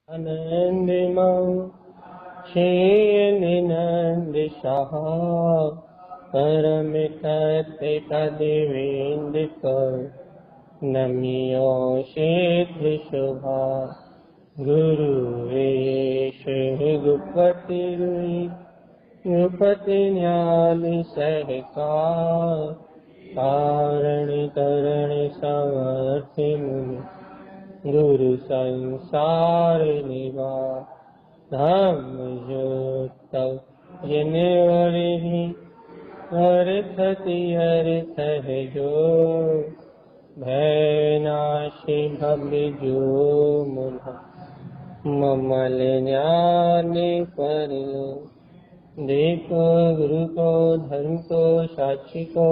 आनंदमं क्षेयनिनंद शाह परम तत्व तदेवेन्द्र नमियो क्षेत्र शोभा गुरुवेश गुपति गुपति ज्ञान सहकार कारण करण समर्थ मुनि गुरु संसार निवास धम्म ज्योत जिनवरि हरथति हरथ जो भयनाशि भवजो मुन ममल ज्ञान पर देखो गुरु को धर्म को साक्षी को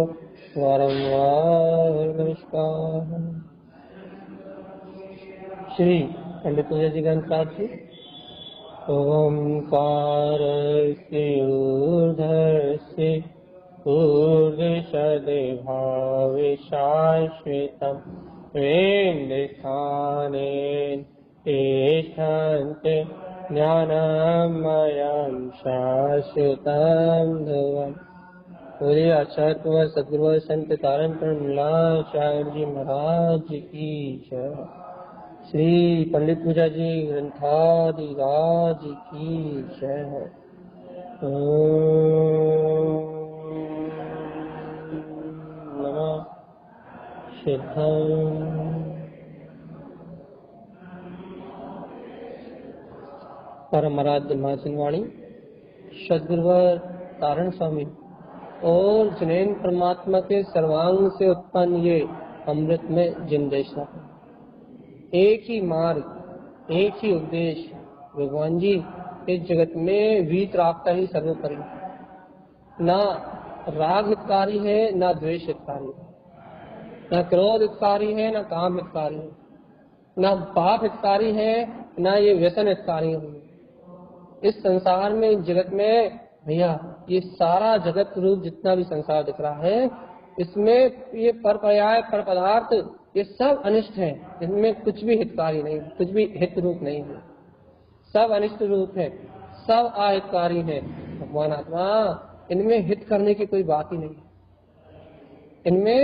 वारंवार नमस्कार। श्री पंडित पूजा जी ग्रंथ साहब जी। ओंकारस्य ऊर्ध्वस्य ऊर्ध्वसद्भाव शाश्वतं वेदस्थानेन तिष्ठन्ति ज्ञानमयं शाश्वतं ध्रुवम्। बोलिए आचार्य सद्गुरु संत तारण चार्य जी महाराज की जय। श्री पंडित पूजा जी ग्रंथादिराज की जय। नमः सिद्धं। परम आराध्य महासिंहवाणी सद्गुरुवर तारण स्वामी और जिनेन्द्र परमात्मा के सर्वांग से उत्पन्न ये अमृत में जिनदेशा, एक ही मार्ग, एक ही उद्देश्य। भगवान जी इस जगत में वीतरागता ही सर्वोपरि, ना राग हितकारी है ना द्वेष हितकारी है, ना क्रोध हितकारी है ना काम हितकारी है, ना पाप हितकारी है ना ये व्यसन हितकारी है। इस संसार में, इस जगत में भैया ये सारा जगत रूप जितना भी संसार दिख रहा है, इसमें ये पर पर्याय पर पदार्थ ये सब अनिष्ट है। इनमें कुछ भी हितकारी नहीं, कुछ भी हित रूप नहीं है, सब अनिष्ट रूप है, सब अहितकारी है। भगवान आत्मा इनमें हित करने की कोई बात ही नहीं, इनमें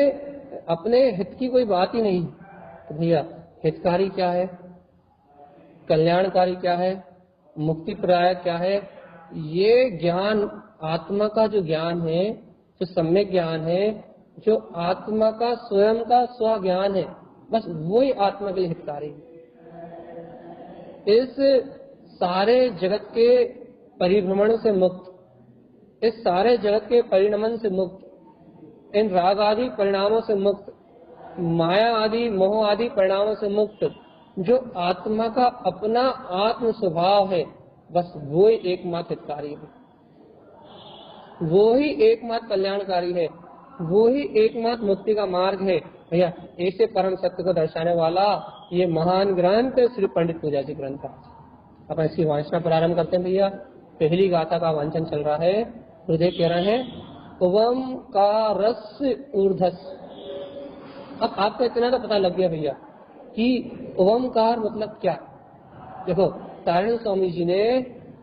अपने हित की कोई बात ही नहीं। तो भैया हितकारी क्या है, कल्याणकारी क्या है, मुक्ति प्रदायक क्या है, ये ज्ञान आत्मा का जो ज्ञान है, जो सम्यक ज्ञान है, जो आत्मा का स्वयं का स्व ज्ञान है, बस वही आत्मा के लिए हितकारी है। इस सारे जगत के परिभ्रमण से मुक्त, इस सारे जगत के परिणमन से मुक्त, इन राग आदि परिणामों से मुक्त, माया आदि मोह आदि परिणामों से मुक्त, जो आत्मा का अपना आत्म स्वभाव है, बस वो ही एकमात्र हितकारी है, वो ही एकमात्र कल्याणकारी है, वो ही एकमात्र मुक्ति का मार्ग है। भैया ऐसे परम सत्य को दर्शाने वाला ये महान ग्रंथ श्री पंडित पूजा जी ग्रंथ है। अब इसकी वांछना प्रारंभ करते हैं। भैया पहली गाथा का वांचन चल रहा है। हृदय कह रहे हैं ओंकारस्य ऊर्ध्वस्य। अब आपको इतना तो पता लग गया भैया कि ओंकार मतलब क्या। देखो तारण स्वामी जी ने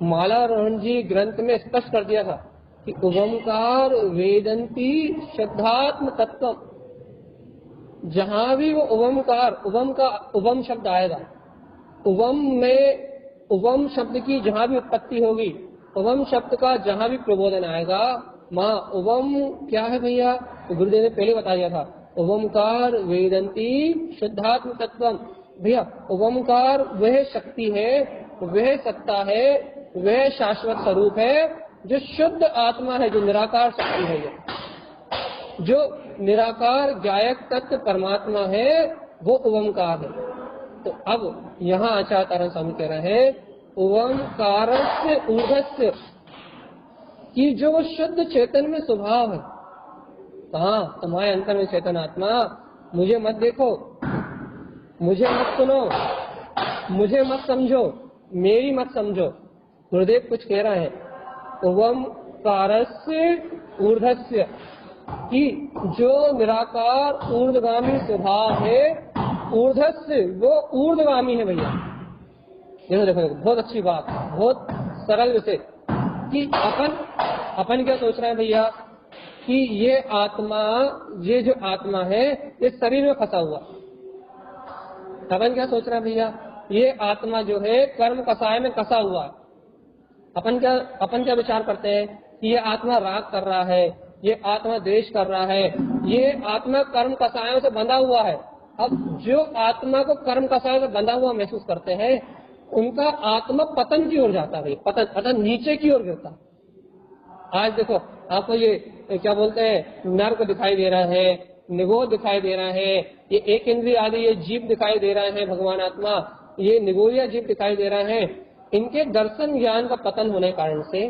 मालारोहण जी ग्रंथ में स्पष्ट कर दिया था कि ओंकार वेदंती शब्दात्म तत्व। जहां भी वो ओंकार, उवम का उवम शब्द आएगा, उवम में उवम शब्द की जहां भी उत्पत्ति होगी, उवम शब्द का जहां भी प्रबोधन आएगा, माँ उवम क्या है भैया, तो गुरुदेव ने पहले बता दिया था ओंकार वेदंती शुद्धात्म तत्व। भैया ओंकार वह शक्ति है, वह सत्ता है, वह शाश्वत स्वरूप है, जो शुद्ध आत्मा है, जो निराकार शक्ति है, जो निराकार गायक तत्व परमात्मा है, वो ओंकार है। तो अब यहाँ आचार्य तारण स्वामी कह रहे हैं ओंकारस्य ऊर्ध्वस्य कि जो शुद्ध चेतन में स्वभाव है। कहाँ तुम्हारे अंतर में चेतन आत्मा। मुझे मत देखो, मुझे मत सुनो, मुझे मत समझो, मेरी मत समझो। गुरुदेव कुछ कह रहे हैं ओंकारस्य ऊर्ध्वस्य कि जो निराकार ऊर्ध्वगामी स्वभाव है, ऊर्ध्वस्य वो ऊर्ध्वगामी है भैया। देखो देखो देखो, बहुत अच्छी बात, बहुत सरल विषय कि अपन क्या सोच रहे हैं भैया कि ये आत्मा, ये जो आत्मा है ये शरीर में फंसा हुआ। अपन क्या सोच रहे हैं भैया, ये आत्मा जो है कर्म कसाय में कसा हुआ है। अपन क्या विचार करते हैं कि ये आत्मा राग कर रहा है, ये आत्मा द्वेष कर रहा है, ये आत्मा कर्म कसायों से बंधा हुआ है। अब जो आत्मा को कर्म कसायों से बंधा हुआ महसूस करते हैं उनका आत्मा पतन की ओर जाता है, पतन नीचे की ओर गिरता। आज देखो आपको ये क्या बोलते हैं, नर्क दिखाई दे रहा है, निगोध दिखाई दे रहा है, ये एक इंद्रिय आदि ये जीव दिखाई दे रहा है, भगवान आत्मा ये निगोरिया जीव दिखाई दे रहा है। इनके दर्शन ज्ञान का पतन होने के कारण से,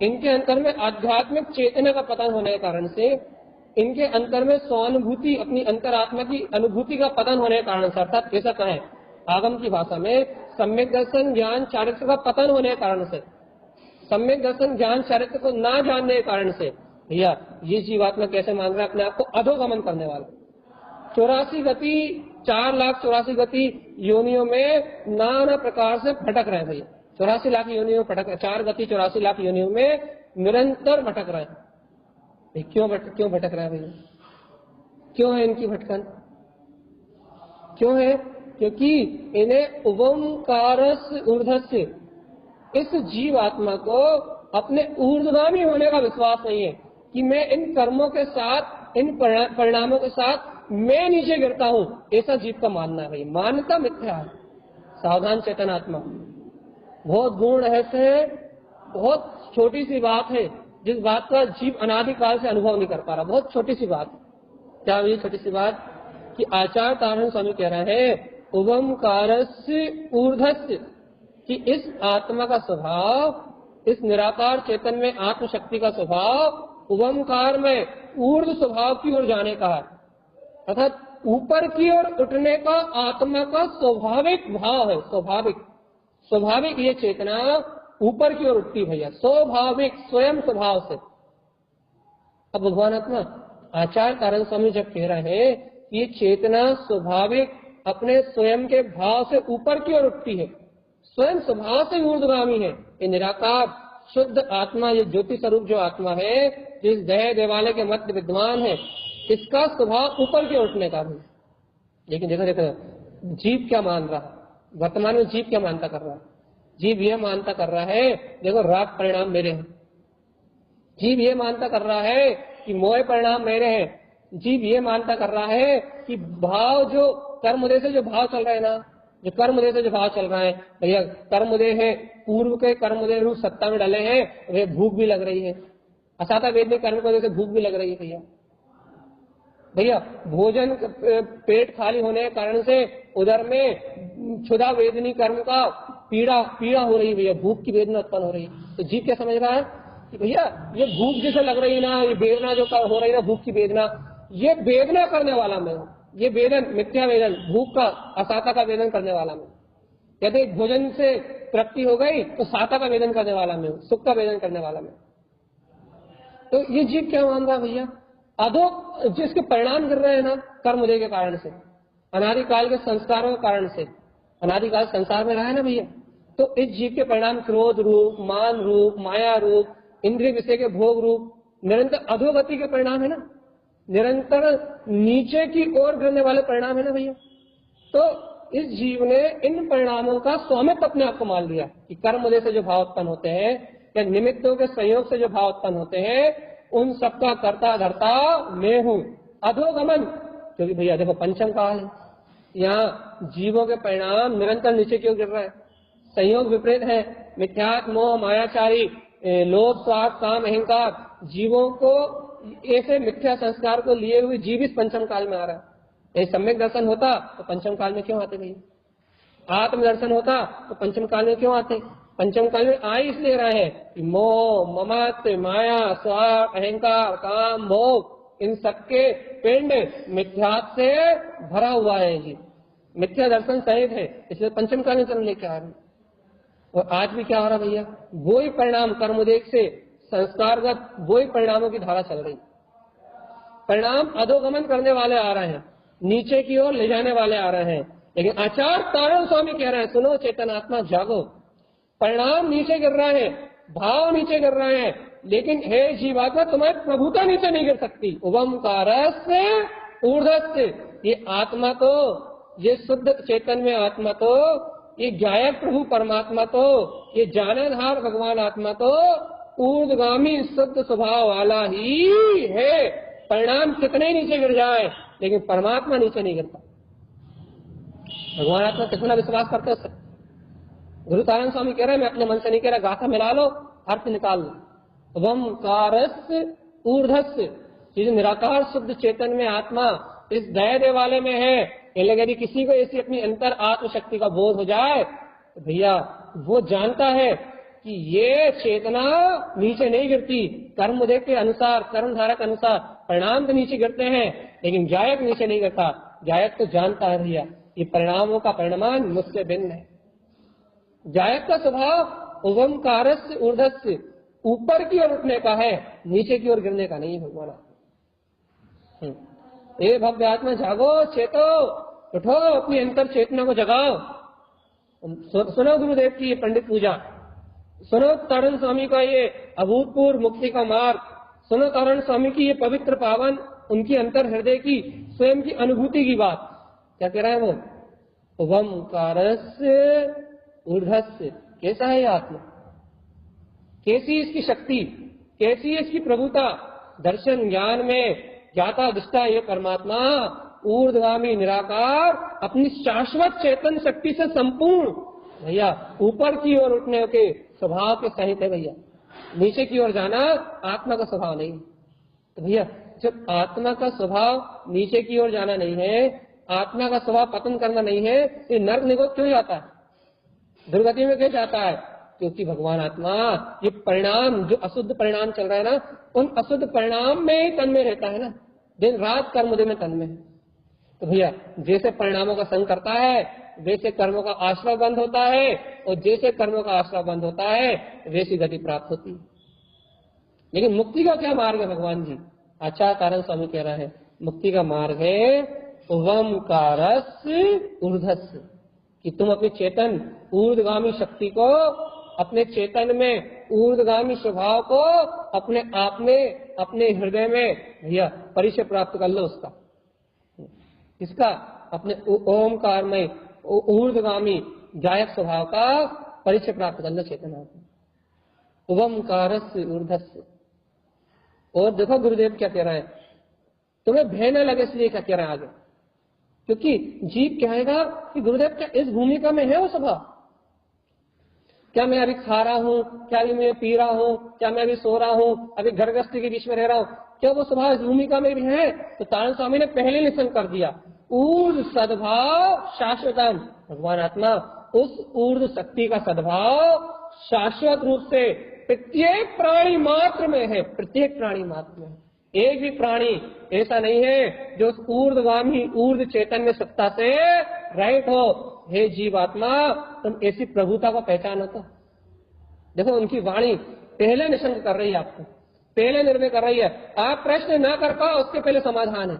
इनके अंतर में आध्यात्मिक चेतना का पतन होने के कारण से, इनके अंतर में स्वानुभूति अपनी अंतरात्मा की अनुभूति का पतन होने के कारण से, अर्थात कैसा कहें आगम की भाषा में सम्यक दर्शन ज्ञान चारित्र का पतन होने के कारण से, सम्यक दर्शन ज्ञान चारित्र को ना जानने के कारण से भैया ये जीवात्मा कैसे मान रहा है अपने आप को अधोगमन करने वाला। 84 गति 4,84,000 गति योनियों में नाना प्रकार से भटक रहे हैं भैया। 84 लाख योनियों में भटक, 4 गति 84 लाख योनियों में निरंतर भटक रहे हैं। क्यों भटक रहे हैं भैया? क्यों है इनकी भटकन? क्यों है? क्योंकि इन्हें ओंकारस ऊर्ध्वस्य, इस जीव आत्मा को अपने ऊर्ध्वगामी होने का विश्वास नहीं है कि मैं इन कर्मों के साथ, इन परिणामों के साथ मैं नीचे गिरता हूं, ऐसा जीव का मानना है। मान्यता मिथ्या है। सावधान चेतन आत्मा, बहुत गूढ़ रहस्य है, बहुत छोटी सी बात है जिस बात का जीव अनादिकाल से अनुभव नहीं कर पा रहा। बहुत छोटी सी बात। क्या ये छोटी सी बात कि आचार्य तारण स्वामी कह रहे हैं ओंकारस्य ऊर्ध्वस्य, कि इस आत्मा का स्वभाव, इस निराकार चेतन में आत्मशक्ति का स्वभाव ओंकार में ऊर्ध्व स्वभाव की ओर जाने का है, अर्थात ऊपर की ओर उठने का आत्मा का स्वाभाविक भाव है। स्वाभाविक ये चेतना ऊपर की ओर उठती भैया, स्वाभाविक स्वयं स्वभाव से। अब भगवान आत्मा आचार्य तारण स्वामी जब कह रहे हैं कि ये चेतना स्वाभाविक अपने स्वयं के भाव से ऊपर की ओर उठती है, स्वयं स्वभाव से ऊर्ध्वगामी है, ये निराकार शुद्ध आत्मा, ये ज्योति स्वरूप जो आत्मा है, जिस दया देवालय के मध्य विद्वान है, इसका स्वभाव ऊपर की उठने का भी। लेकिन देखो जीव क्या मान रहा है वर्तमान में? जीव क्या मानता कर रहा है? जीव ये मानता कर रहा है देखो राग परिणाम मेरे हैं। जीव ये मानता कर रहा है कि मोह परिणाम मेरे हैं। जीव ये मानता कर रहा है कि भाव जो कर्मोदय से जो भाव चल रहा है ना, जो कर्मोदय से जो भाव चल रहा है भैया, कर्मोदय है, पूर्व के कर्मोदय रूप सत्ता में डले हैं, वे भूख भी लग रही है। असाता वेदनी कर्म को से भूख भी लग रही है भैया। भोजन पेट खाली होने के कारण से उधर में क्षुधा वेदनी कर्म का पीड़ा हो रही है भैया, भूख की वेदना उत्पन्न हो रही है। तो जीव क्या समझ रहा है कि भैया ये भूख जैसे लग रही है ना, ये वेदना जो हो रही है ना, भूख की वेदना, ये वेदना करने वाला मैं हूँ। ये वेदन मिथ्या वेदन, भूख का असाता का वेदन करने वाला मैं। यदि भोजन से तृप्ति हो गई तो साता का वेदन करने वाला मैं हूँ, सुख का वेदन करने वाला मैं। तो ये जीव क्या मान रहा भैया? अधो जिसके परिणाम गिर रहे हैं ना कर्मोदय के कारण से, अनादिकाल के संस्कारों के कारण से, अनादिकाल संसार में रहा है ना भैया, तो इस जीव के परिणाम क्रोध रूप, मान रूप, माया रूप, इंद्रिय विषय के भोग रूप निरंतर अधोगति के परिणाम है ना, निरंतर नीचे की ओर गिरने वाले परिणाम है ना भैया। तो इस जीव ने इन परिणामों का स्वामित्व अपने आप को मान लिया कि कर्मोदय से जो भाव उत्पन्न होते हैं या निमित्तों के संयोग से जो भाव उत्पन्न होते हैं उन सबका कर्ता धर्ता मैं हूँ। अधोगमन, क्योंकि भैया देखो पंचम काल है, यहाँ जीवों के परिणाम निरंतर नीचे क्यों गिर रहे हैं? संयोग विपरीत है, मिथ्यात्व मोह मायाचारी लोभ स्वार्थ काम अहंकार, जीवों को ऐसे मिथ्या संस्कार को लिए हुए जीव इस पंचम काल में आ रहा है। यदि सम्यक दर्शन होता तो पंचम काल में क्यों आते भैया? आत्म दर्शन होता तो पंचम काल में क्यों आते? पंचम काल में आ इसलिए रहे हैं कि मोह ममत्व माया स्वार्थ अहंकार काम भोग, इन सबके पिंड मिथ्यात्व से भरा हुआ है जी, मिथ्या दर्शन सहित है, इसलिए पंचम काल में जन्म लेके आ रहे हैं। और आज भी क्या हो रहा भैया? वही परिणाम कर्मोदय से संस्कारगत वही परिणामों की धारा चल रही। परिणाम अधोगमन करने वाले आ रहे हैं, नीचे की ओर ले जाने वाले आ रहे हैं। लेकिन आचार्य तारण स्वामी कह रहे हैं, सुनो चेतन आत्मा जागो, परिणाम नीचे गिर रहा है, भाव नीचे गिर रहे हैं, लेकिन हे जीवात्मा तुम्हारी प्रभुता नीचे नहीं गिर सकती। ओमकारस्य ऊर्ध्वस्य, ये आत्मा तो, ये शुद्ध चेतन में आत्मा तो, ये गायक प्रभु परमात्मा तो, ये जाननहार भगवान आत्मा तो ऊर्ध्वगामी शुद्ध स्वभाव वाला ही है। परिणाम कितने नीचे गिर जाए लेकिन परमात्मा नीचे नहीं गिरता। भगवान आत्मा कितना विश्वास करते हो। गुरु तारण स्वामी कह रहे हैं, मैं अपने मन से नहीं कह रहा, गाथा मिला लो, अर्थ निकाल लो। ओमकारस्य ऊर्ध्वस्य, ये जो निराकार शुद्ध चेतन में आत्मा इस दया देवालय में है, यदि किसी को ऐसी अपनी अंतर आत्मशक्ति का बोध हो जाए तो भैया वो जानता है कि ये चेतना नीचे नहीं गिरती। कर्म उदय के अनुसार, कर्म धारा के अनुसार परिणाम तो नीचे गिरते हैं, लेकिन जायक नीचे नहीं गिरता। जायक तो जानता है भैया ये परिणामों का परिणाम मुझसे भिन्न है। जायक का स्वभाव ओमकारस्य ऊर्ध्वस्य, ऊपर की ओर उठने का है, नीचे की ओर गिरने का नहीं है। भगवान ये भव्य आत्मा जागो, चेतो, उठो, अपनी अंतर चेतना को जगाओ। सुनो गुरुदेव की ये पंडित पूजा, सुनो तारण स्वामी का ये अभूतपूर्व मुक्ति का मार्ग, सुनो तारण स्वामी की ये पवित्र पावन उनकी अंतर हृदय की स्वयं की अनुभूति की बात। क्या कह रहा है वो? ओमकारस्य ऊर्ध्वस्य, कैसा है ये आत्मा, कैसी इसकी शक्ति, कैसी है इसकी प्रभुता। दर्शन ज्ञान में ज्ञाता दृष्टा ये परमात्मा ऊर्ध्वगामी निराकार अपनी शाश्वत चेतन शक्ति से संपूर्ण भैया ऊपर की ओर उठने के स्वभाव के सहित है। भैया नीचे की ओर जाना आत्मा का स्वभाव नहीं। तो भैया जब आत्मा का स्वभाव नीचे की ओर जाना नहीं है, आत्मा का स्वभाव पतन करना नहीं है, ये नर्क निगोद क्यों जाता है, दुर्गति में क्यों जाता है? क्योंकि भगवान आत्मा ये परिणाम जो अशुद्ध परिणाम चल रहा है ना, उन अशुद्ध परिणाम में ही तन में रहता है ना, दिन रात कर्म उदय में तन में है। तो भैया जैसे परिणामों का संग करता है वैसे कर्मों का आश्रय बंद होता है, और जैसे कर्मों का आश्रय बंद होता है वैसी गति प्राप्त होती है। लेकिन मुक्ति का क्या मार्ग है भगवान जी? आचार्य तारण स्वामी कह रहा है मुक्ति का मार्ग है ओमकारस्य ऊर्ध्वस्य, कि तुम अपनी चेतन ऊर्ध्वगामी शक्ति को, अपने चेतन में ऊर्ध्वगामी स्वभाव को अपने आप में, अपने हृदय में भैया परिचय प्राप्त कर लो उसका, इसका अपने ओमकार में ऊर्ध्वगामी जायक स्वभाव का परिचय प्राप्त कर लो चेतना। ओमकारस्य ऊर्ध्वस्य। और देखो गुरुदेव क्या कह रहे हैं, तुम्हें भय न लगे इसलिए क्या कह रहे हैं आगे, क्योंकि जीव कहेगा कि गुरुदेव क्या इस भूमिका में है वो स्वभाव, क्या मैं अभी खा रहा हूँ, क्या अभी मैं पी रहा हूँ, क्या मैं अभी सो रहा हूँ, अभी घर गृहस्थी के बीच में रह रहा हूँ, क्या वो स्वभाव इस भूमिका में भी है? तो तारण स्वामी ने पहले निश्चय कर दिया, ऊर्ध्व सद्भाव शाश्वतम। भगवान आत्मा उस ऊर्ध्व शक्ति का सद्भाव शाश्वत रूप से प्रत्येक प्राणी मात्र में है, प्रत्येक प्राणी मात्र में। एक भी प्राणी ऐसा नहीं है जो उस ऊर्ध्वगामी ऊर्ध्व चेतन में सत्ता से रहित हो। हे जीवात्मा तुम ऐसी प्रभुता को पहचानो। तो देखो उनकी वाणी पहले निशंक कर रही है, आपको पहले निर्णय कर रही है। आप प्रश्न ना कर पाओ उसके पहले समाधान है,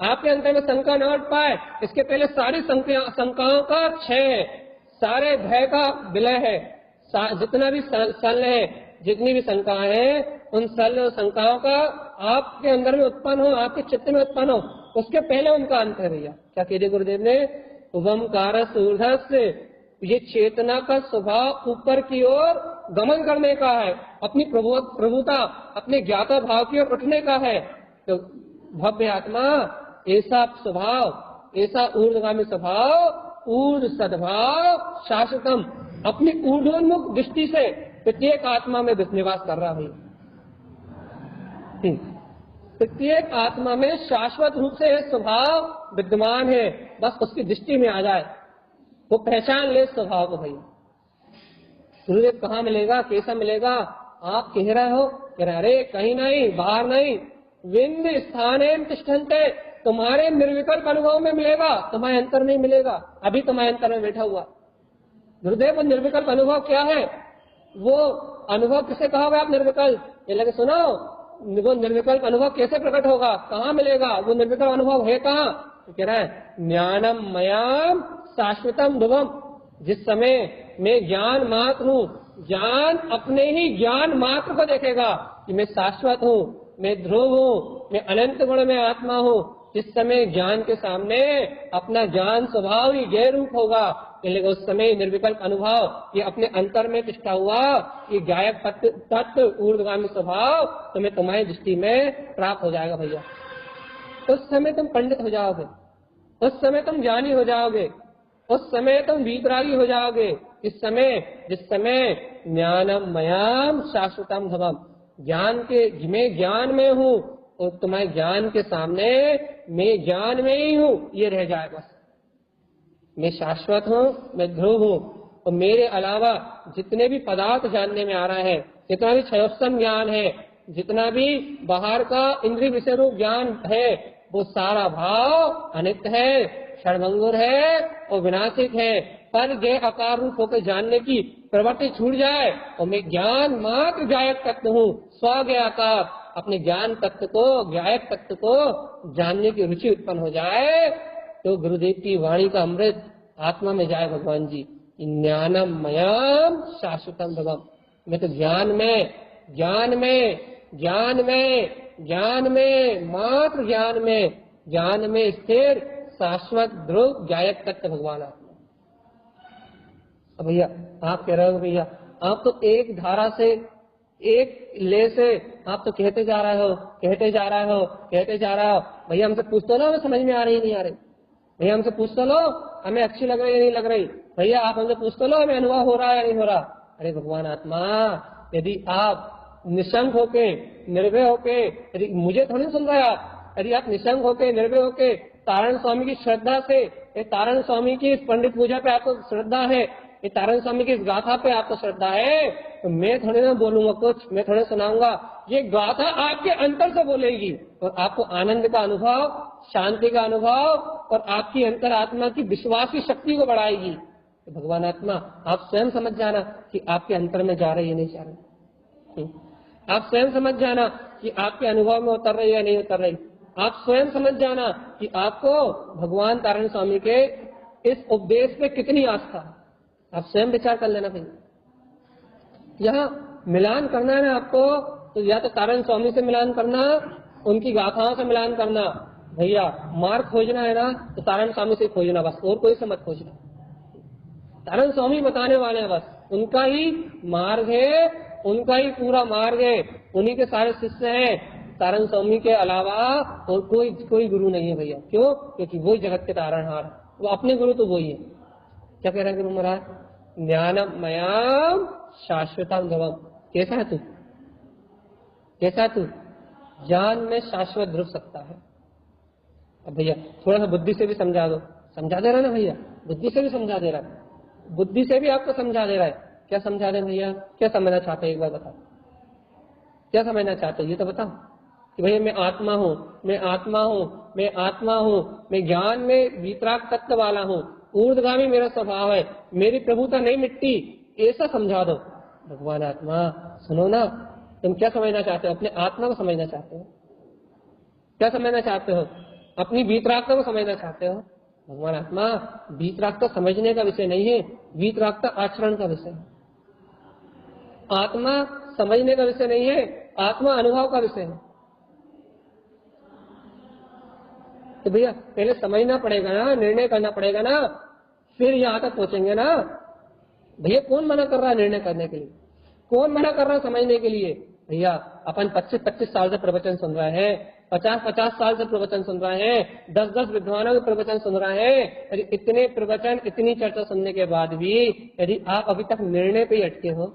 आपके अंतर में शंका न उठ पाए इसके पहले सारी शंकाओं का क्षय है, सारे भय का विलय है, जितना भी सल है, जितनी भी शंकाएं हैं उन सल शंकाओं का आपके अंदर में उत्पन्न हो, आपके चित्त में उत्पन्न हो, उसके पहले उनका अंत है। भैया क्या कह दिया गुरुदेव ने? ओमकारस्य ऊर्ध्वस्य, ये चेतना का स्वभाव ऊपर की ओर गमन करने का है, अपनी प्रभुता, अपने ज्ञाता भाव की ओर उठने का है। तो भव्य आत्मा ऐसा स्वभाव, ऐसा ऊर्ध्वगामी स्वभाव, ऊर्ध्व सद्भाव शाश्वतम, अपनी ऊर्ध्वोन्मुख दृष्टि से प्रत्येक आत्मा में निवास कर रहा है। प्रत्येक आत्मा में शाश्वत रूप से स्वभाव विद्यमान है, बस उसकी दृष्टि में आ जाए, वो पहचान ले स्वभाव को। भाई गुरुदेव कहाँ मिलेगा, कैसा मिलेगा? आप कह रहे हो, कह रहे अरे कहीं नहीं, बाहर नहीं, विंद स्थाने तिष्ठन्ते, तुम्हारे निर्विकल्प अनुभव में मिलेगा, तुम्हारे अंतर नहीं मिलेगा। अभी तुम्हारे अंतर में बैठा हुआ गुरुदेव। वो निर्विकल्प अनुभव क्या है? वो अनुभव किसे कहोगे आप निर्विकल्प? ये लगे सुनो, वो निर्विकल्प अनुभव कैसे प्रकट होगा, कहाँ मिलेगा? वो निर्विकल्प अनुभव है कहाँ? तो कह रहा है ज्ञानम मयाम शाश्वतम ध्रुवम, जिस समय मैं ज्ञान मात्र हूँ, ज्ञान अपने ही ज्ञान मात्र को देखेगा कि मैं शाश्वत हूँ, मैं ध्रुव हूँ, मैं अनंत गुण में आत्मा हूँ। जिस समय ज्ञान के सामने अपना ज्ञान स्वभाव ही गैर रूप होगा, लेकिन उस समय निर्विकल्प अनुभव ये अपने अंतर में तिष्ठा हुआ, ये गायक तत्व ऊर्ध्वगामी स्वभाव तुम्हें तुम्हारी दृष्टि में प्राप्त हो जाएगा भैया। उस समय तुम पंडित हो जाओगे, उस समय तुम ज्ञानी हो जाओगे, उस समय तुम वीतरागी हो जाओगे। जिस समय ज्ञानम मयाम शाश्वतम भवम, ज्ञान के मैं ज्ञान में हूँ और तुम्हारे ज्ञान के सामने मैं ज्ञान में ही हूँ, ये रह जाए बस। मैं शाश्वत हूँ, मैं ध्रुव हूँ, और मेरे अलावा जितने भी पदार्थ जानने में आ रहा है, जितना भी क्षयोत्तम ज्ञान है, जितना भी बाहर का इंद्रिय विषय रूप ज्ञान है, वो सारा भाव अनित्य है, क्षणभंगुर है और विनाशिक है। पर ज्ञेय आकार रूप होकर जानने की प्रवृत्ति छूट जाए और मैं ज्ञान मात्र ज्ञायक तत्व हूँ, स्वज्ञ आकार, अपने ज्ञान तत्व को, ज्ञायक तत्व को जानने की रुचि उत्पन्न हो जाए, तो गुरुदेव की वाणी का अमृत आत्मा में जाए भगवान जी। ज्ञानम मयम शाश्वतम भगवम, मैं तो ज्ञान में, ज्ञान में, ज्ञान में, ज्ञान में, मात्र ज्ञान में स्थिर शाश्वत ध्रुव ज्ञायक तत्व भगवान आत्मा। अब भैया आप कह रहे हो भैया आप तो एक धारा से, एक ले से आप तो कहते जा रहे हो, कहते जा रहे हो, कहते जा रहे हो। भैया हमसे पूछ तो लो, हमें समझ में आ रही नहीं आ रही। भैया हमसे पूछ तो लो, हमें अच्छी लग रही नहीं लग रही। भैया आप हमसे पूछ तो लो, हमें अनुभव हो रहा है या नहीं हो रहा। अरे भगवान आत्मा, यदि आप निशंक होके, निर्भय होके, यदि मुझे थोड़ी सुन रहे आप, यदि आप निशंक होके, निर्भय होके तारण स्वामी की श्रद्धा से, तारण स्वामी की इस पंडित पूजा पे आपको श्रद्धा है, ये तारण स्वामी की इस गाथा पे आपको श्रद्धा है, तो मैं थोड़े ना बोलूंगा कुछ, मैं थोड़े सुनाऊंगा। ये गाथा आपके अंतर से बोलेगी और आपको आनंद का अनुभव, शांति का अनुभव और आपकी अंतर आत्मा की विश्वास की शक्ति को बढ़ाएगी। तो भगवान आत्मा आप स्वयं समझ जाना कि आपके अंतर में जा रही है नहीं जा रही। आप स्वयं समझ जाना कि आपके अनुभव में उतर रही है नहीं उतर रही। आप स्वयं समझ जाना कि आपको भगवान तारण स्वामी के इस उपदेश पे कितनी आस्था। आप स्वयं विचार कर लेना भैया। यहाँ मिलान करना है ना आपको, तो या तो तारण स्वामी से मिलान करना, उनकी गाथाओं से मिलान करना। भैया मार्ग खोजना है ना, तो तारण स्वामी से खोजना बस, और कोई से मत खोजना। तारण स्वामी बताने वाले हैं बस, उनका ही मार्ग है, उनका ही पूरा मार्ग है, उन्हीं के सारे शिष्य हैं। तारण स्वामी के अलावा और कोई गुरु नहीं है भैया। क्यों? क्योंकि वो जगत के तारणहार, वो अपने गुरु तो वही है। क्या कह रहे हैं गुरु महाराज? ज्ञानम मयाम शाश्वतम ध्रुवम। कैसा है तू? कैसा है तू? ज्ञान में शाश्वत ध्रुव सकता है। अब भैया थोड़ा सा बुद्धि से भी समझा दो। समझा दे रहा है ना भैया, बुद्धि से भी समझा दे रहा है, बुद्धि से भी आपको समझा दे रहा है। क्या समझा रहे भैया? क्या समझना चाहते हैं? एक बार बताओ, क्या समझना चाहते हो? ये तो बताओ कि भैया मैं आत्मा हूँ, मैं आत्मा हूँ, मैं आत्मा हूँ, मैं ज्ञान में वीतराग तत्व वाला हूँ, ऊर्ध्वगामी मेरा स्वभाव है, मेरी प्रभुता नहीं मिटती, ऐसा समझा दो। भगवान आत्मा सुनो ना, तुम क्या समझना चाहते हो? अपने आत्मा को समझना चाहते हो? क्या समझना चाहते हो? अपनी वीतरागता को समझना चाहते हो? भगवान आत्मा वीतरागता समझने का विषय नहीं है, वीतरागता आचरण का विषय है। आत्मा समझने का विषय नहीं है, आत्मा अनुभव का विषय है। तो भैया पहले समझना पड़ेगा ना, निर्णय करना पड़ेगा ना, फिर यहाँ तक पहुंचेंगे ना। भैया कौन मना कर रहा है निर्णय करने के लिए? कौन मना कर रहा है समझने के लिए? भैया अपन 25-25 साल से प्रवचन सुन रहे हैं, 50-50 साल से प्रवचन सुन रहे हैं, 10-10 विद्वानों के प्रवचन सुन रहे हैं। यदि इतने प्रवचन, इतनी चर्चा सुनने के बाद भी यदि आप अभी तक निर्णय पे ही अटके हो,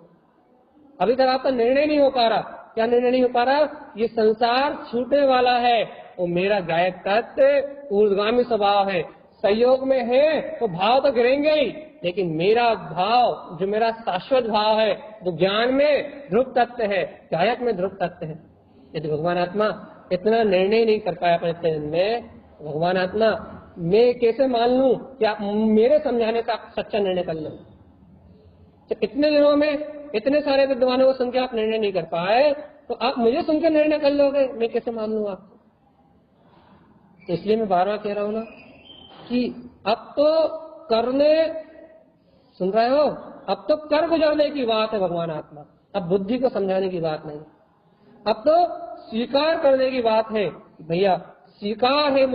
अभी तक आपका निर्णय नहीं हो पा रहा। क्या निर्णय नहीं हो पा रहा? ये संसार छूटने वाला है और मेरा गायक तत्व ऊर्ध्वगामी स्वभाव है। संयोग में है तो भाव तो गिरेंगे ही, लेकिन मेरा भाव, जो मेरा शाश्वत भाव है, वो ज्ञान में ध्रुव तत्व है, गायक में ध्रुव तत्व है। यदि भगवान आत्मा इतना निर्णय नहीं कर पाया अपने इतने दिन में, भगवान आत्मा मैं कैसे मान लूं कि आप मेरे समझाने का आप सच्चा निर्णय कर लो? तो इतने दिनों में इतने सारे विद्वानों को सुन के आप निर्णय नहीं कर पाए, तो आप मुझे सुन के निर्णय कर लोगे? मैं कैसे मान लूं आपको? तो इसलिए मैं बार बार कह रहा हूं ना कि अब तो करने, सुन रहे हो, अब तो कर गुजरने की बात है भगवान आत्मा, अब बुद्धि को समझाने की बात नहीं। अब तो स्वीकार करने की बात है। भैया स्वीकार है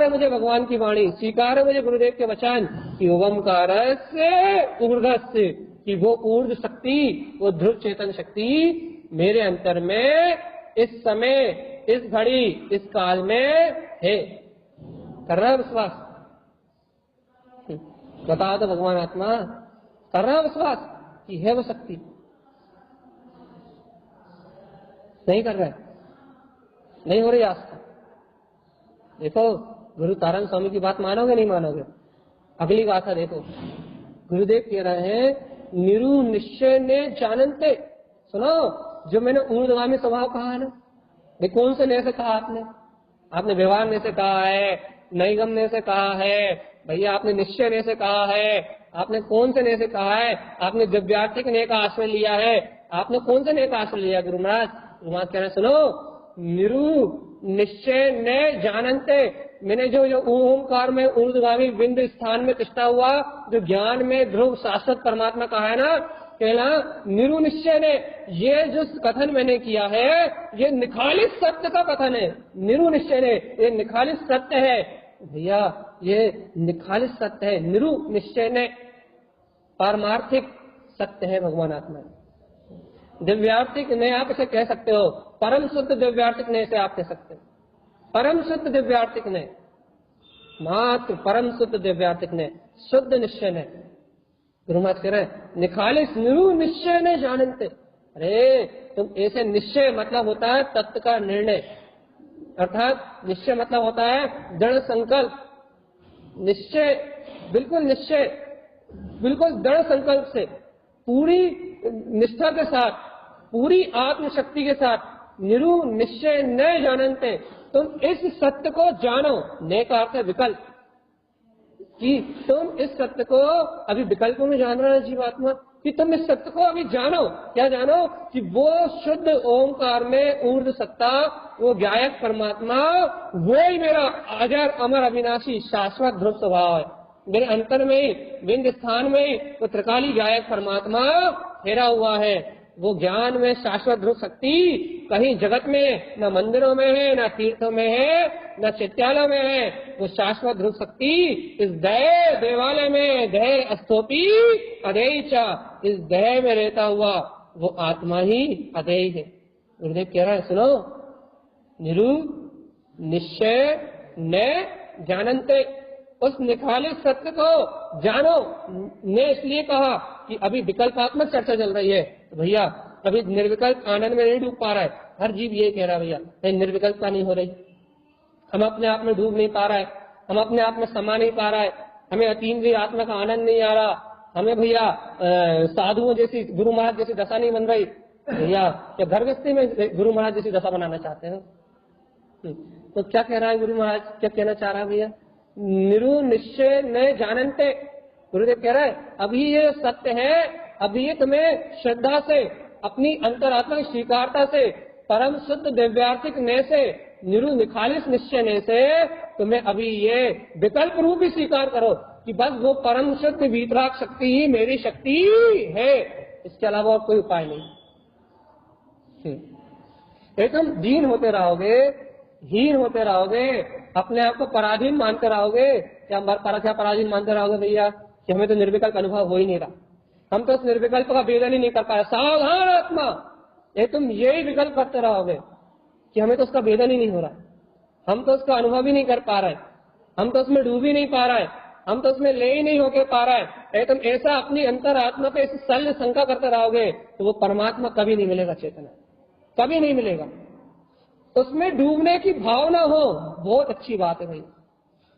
मुझे भगवान की वाणी, स्वीकार है मुझे गुरुदेव के वचन कि ओमकार से ऊर्ध्वस्य, कि वो ऊर्ध्व शक्ति, वो ध्रुव चेतन शक्ति मेरे अंतर में इस समय, इस घड़ी, इस काल में है। कर रहा है विश्वास? बताओ तो भगवान आत्मा, कर रहा है विश्वास कि है वो शक्ति? नहीं कर रहा है, नहीं हो रही आस्था। देखो गुरु तारण स्वामी की बात मानोगे नहीं मानोगे? अगली बात है, देखो गुरुदेव कह रहे हैं निरु निश्चय ने जानते। सुनो, जो मैंने ऊर्ध्वगामी स्वभाव कहा है ना, कौन से ने से कहा आपने व्यवहार ने से कहा है, नैगम ने से कहा है, भैया आपने निश्चय ने से कहा है, आपने कौन से ने से कहा है? आपने दिव्यार्थिक ने का आश्रय लिया है, आपने कौन से ने का आश्रय लिया? गुरु महाराज कह रहे सुनो, निरु निश्चय ने जानते, मैंने जो ओमकार में ऊर्ध्वगामी बिंद स्थान में तिष्ठा हुआ, जो ज्ञान में ध्रुव शाश्वत परमात्मा कहा है ना, कहना निरु निश्चय ने, ये जो कथन मैंने किया है ये निखालिस सत्य का कथन है। निरु निश्चय ने, ये निखालिस सत्य है भैया, ये निखालिस सत्य है। निरु निश्चय ने पारमार्थिक सत्य है भगवान आत्मा। दिव्यार्थिक ने आप इसे कह सकते हो, परम शुद्ध दिव्यार्थिक ने इसे आप कह सकते हो। परम शुद्ध दिव्यार्थिक ने, मात्र परम शुद्ध दिव्यार्थिक ने, शुद्ध निश्चय ने। गुरु महाराज कह रहे निखालिस निरु निश्चय ने जानते। अरे तुम ऐसे, निश्चय मतलब होता है तत्व का निर्णय, अर्थात निश्चय मतलब होता है दृढ़ संकल्प। निश्चय, बिल्कुल दृढ़ संकल्प से, पूरी निष्ठा के साथ, पूरी आत्मशक्ति के साथ, निरु निश्चय न जानते, तुम इस सत्य को जानो। ने का अर्थ है विकल्प, कि तुम इस सत्य को अभी विकल्पों में जान रहे हो जीवात्मा, कि तुम इस सत्य को अभी जानो। क्या जानो? कि वो शुद्ध ओमकार में ऊर्ध्व सत्ता, वो गायक परमात्मा, वो ही मेरा अजर अमर अविनाशी शाश्वत ध्रुव स्वभाव है। मेरे अंतर में, बिंद स्थान में वो त्रिकाली गायक परमात्मा ठहरा हुआ है। वो ज्ञान में शाश्वत ध्रुव शक्ति कहीं जगत में, न मंदिरों में है, न तीर्थों में है, न चित्यालयों में है। वो शाश्वत ध्रुव शक्ति इस दय देवालय में, दय अस्तोपी अदेय चा, इस दय में रहता हुआ वो आत्मा ही अदेय है। गुरुदेव कह रहा है सुनो, निरु निश्चय न जानते, उस निखालिस सत्य को जानो। ने इसलिए कहा कि अभी विकल्पात्मक चर्चा चल रही है, तो भैया अभी निर्विकल्प आनंद में नहीं डूब पा रहा है। हर जीव ये कह रहा है भैया निर्विकल्पता नहीं हो रही, हम अपने आप में डूब नहीं पा रहा है, हम अपने आप में समा नहीं पा रहा है, हमें अतीन्द्रिय आत्मा का आनंद नहीं आ रहा, हमें भैया साधुओं जैसी, गुरु महाराज जैसी दशा नहीं बन रही। भैया क्या घर गृहस्थी में गुरु महाराज जैसी दशा बनाना चाहते हो? तो क्या कह रहा है गुरु महाराज, क्या कहना चाह रहा है भैया? निरु निश्चय न जानते। गुरुदेव कह रहा है अभी ये सत्य है, अभी ये तुम्हें श्रद्धा से, अपनी अंतरात्मा की स्वीकारता से, परम शुद्ध दिव्यार्थिक ने से, निरु निखालिस निश्चय ने से तुम्हें अभी ये विकल्प रूप ही स्वीकार करो कि बस वो परम शुद्ध वीतराग शक्ति ही मेरी शक्ति है, इसके अलावा और कोई उपाय नहीं। एकदम दीन होते रहोगे, हीन होते रहोगे, अपने आप को पराधीन मानते रहोगे। क्या पराधीन मानते रहोगे भैया कि हमें तो निर्विकल्प अनुभव हो ही नहीं रहा, हम तो उस निर्विकल्प का वेदन ही नहीं कर पाए। सावधान आत्मा, ये तुम यही विकल्प करते रहोगे कि हमें तो उसका वेदन ही नहीं हो रहा, हम तो उसका अनुभव ही नहीं कर पा रहे, हम तो उसमें डूब ही नहीं पा रहे, हम तो उसमें ले ही नहीं होके पा रहे है। तुम ऐसा अपनी अंतर आत्मा पे शल्य शंका करते रहोगे तो वो परमात्मा कभी नहीं मिलेगा, चेतना कभी नहीं मिलेगा। उसमें डूबने की भावना हो, बहुत अच्छी बात है भाई,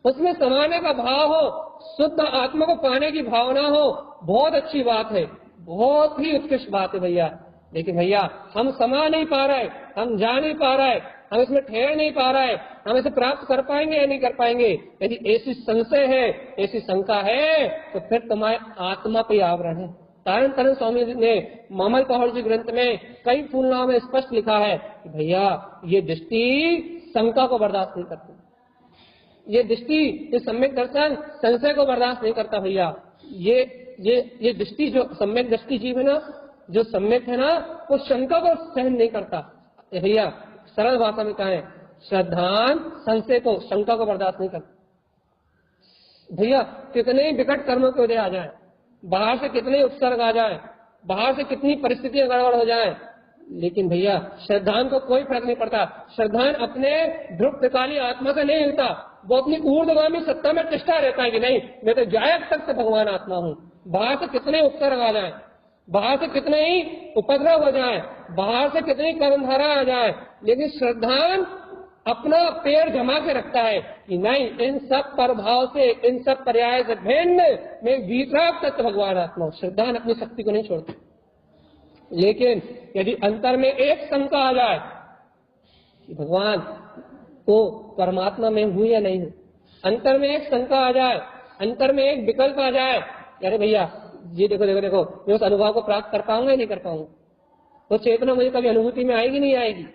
उसमें समाने का भाव हो, शुद्ध आत्मा को पाने की भावना हो, बहुत अच्छी बात है, बहुत ही उत्कृष्ट बात है भैया। लेकिन भैया हम समा नहीं पा रहे, हम जा नहीं पा रहे, हम इसमें ठहर नहीं पा रहे, हम इसे प्राप्त कर पाएंगे या नहीं कर पाएंगे। यदि ऐसी संशय है, ऐसी शंका है, तो फिर तुम्हारे आत्मा पे आवरण है। तारण स्वामी ने मामल पहाड़ जी ग्रंथ में कई फूलनामों में स्पष्ट लिखा है कि भैया ये दृष्टि शंका को बर्दाश्त नहीं करती, ये दृष्टि, ये सम्यक दर्शन संशय को बर्दाश्त नहीं करता भैया। ये दृष्टि, जो सम्यक दृष्टि जीव है ना, जो सम्यक है ना, वो शंका को सहन नहीं करता भैया। सरल भाषा में कहें, श्रद्धान संशय को, शंका को बर्दाश्त नहीं करता भैया। कितने विकट कर्मों के उदय आ जाए, बाहर से कितने उपसर्ग आ जाए, बाहर से कितनी परिस्थितियां गड़बड़ हो जाए, लेकिन भैया श्रद्धान को कोई फर्क नहीं पड़ता। श्रद्धान अपने ध्रुव त्रिकाली आत्मा से नहीं हिलता, वो अपनी ऊर्ध्वगामी सत्ता में तिष्ठा रहता है कि नहीं, मैं तो जायक तक से भगवान आत्मा हूँ। बाहर से कितने उपसर्ग आ जाए, बाहर से कितने ही उपद्रव हो जाए, बाहर से कितनी कर्मधारा आ जाए, लेकिन श्रद्धान अपना पैर जमा के रखता है कि नहीं, इन सब प्रभाव से, इन सब पर्याय से भिन्न मैं वीतराग तत्व भगवान आत्मा हूँ। श्रद्धान अपनी शक्ति को नहीं छोड़ती। लेकिन यदि अंतर में एक शंका आ जाए कि भगवान तो परमात्मा में हूं या नहीं हूं, अंतर में एक शंका आ जाए, अंतर में एक विकल्प आ जाए, अरे भैया ये देखो देखो देखो, मैं उस अनुभव को प्राप्त कर पाऊंगा या नहीं कर पाऊंगा, वो चेतना मुझे कभी अनुभूति में आएगी नहीं आएगी।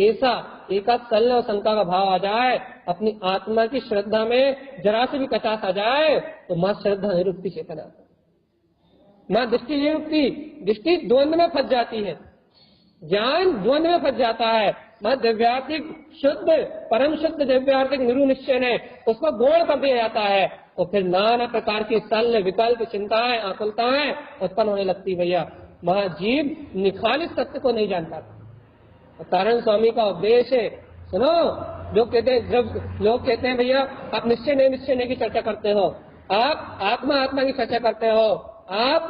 ऐसा एकाध शल्य और शंका का भाव आ जाए, अपनी आत्मा की श्रद्धा में जरा से भी कचास आ जाए, तो मां श्रद्धा नहीं रुकती, चेतना मां दृष्टि नहीं रुकती, दृष्टि द्वंद्व में फंस जाती है, ज्ञान द्वंद्व में फंस जाता है। मां दिव्यार्थिक शुद्ध, परम शुद्ध दिव्यार्थिक निरुनिश्चय है, उसको गौण कर दिया जाता है, और फिर नाना प्रकार की शल्य विकल्प चिंताएं आकुलताएं उत्पन्न होने लगती भैया। महाजीव निखालिस सत्य को नहीं जानता। तारण स्वामी का उपदेश है, सुनो, लोग कहते हैं, जब लोग कहते हैं भैया आप निश्चय नहीं की चर्चा करते हो, आप आत्मा की चर्चा करते हो, आप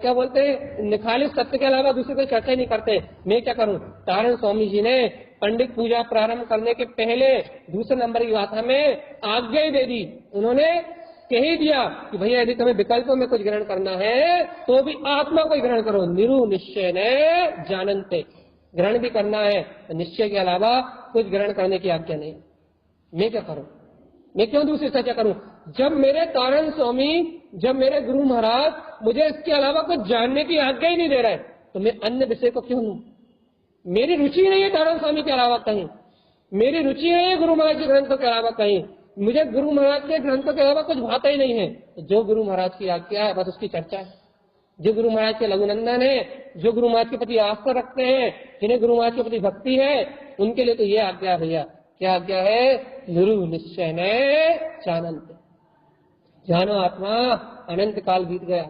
क्या बोलते हैं, निखालिस सत्य के अलावा दूसरी कोई चर्चा नहीं करते, मैं क्या करूं। तारण स्वामी जी ने पंडित पूजा प्रारंभ करने के पहले दूसरे नंबर की गाथा में आज्ञा ही दे दी। उन्होंने कह ही दिया कि भैया यदि तुम्हें विकल्पों में कुछ ग्रहण करना है तो भी आत्मा को ग्रहण करो, निरु निश्चय ने जानन्ते, ग्रहण भी करना है तो निश्चय के अलावा कुछ ग्रहण करने की आज्ञा नहीं। मैं क्या करूं, मैं क्यों दूसरी चर्चा करूं, जब मेरे तारण स्वामी, जब मेरे गुरु महाराज मुझे इसके अलावा कुछ जानने की आज्ञा ही नहीं दे रहे, तो मैं अन्य विषय को क्यों लूं। मेरी रुचि नहीं है तारण स्वामी के अलावा कहीं, मेरी रुचि नहीं है गुरु महाराज के ग्रंथों के अलावा कहीं, मुझे गुरु महाराज के ग्रंथों के अलावा कुछ भाता ही नहीं है। जो गुरु महाराज की आज्ञा है बस उसकी चर्चा है। जो गुरु महाराज के लघुनंदन है, जो गुरु महाराज के प्रति आस्था रखते हैं, जिन्हें गुरु महाराज के प्रति भक्ति है, उनके लिए तो ये आज्ञा भैया, क्या आज्ञा है, निरु निश्चय ने जानन्ते, जानो आत्मा अनंत काल बीत गया,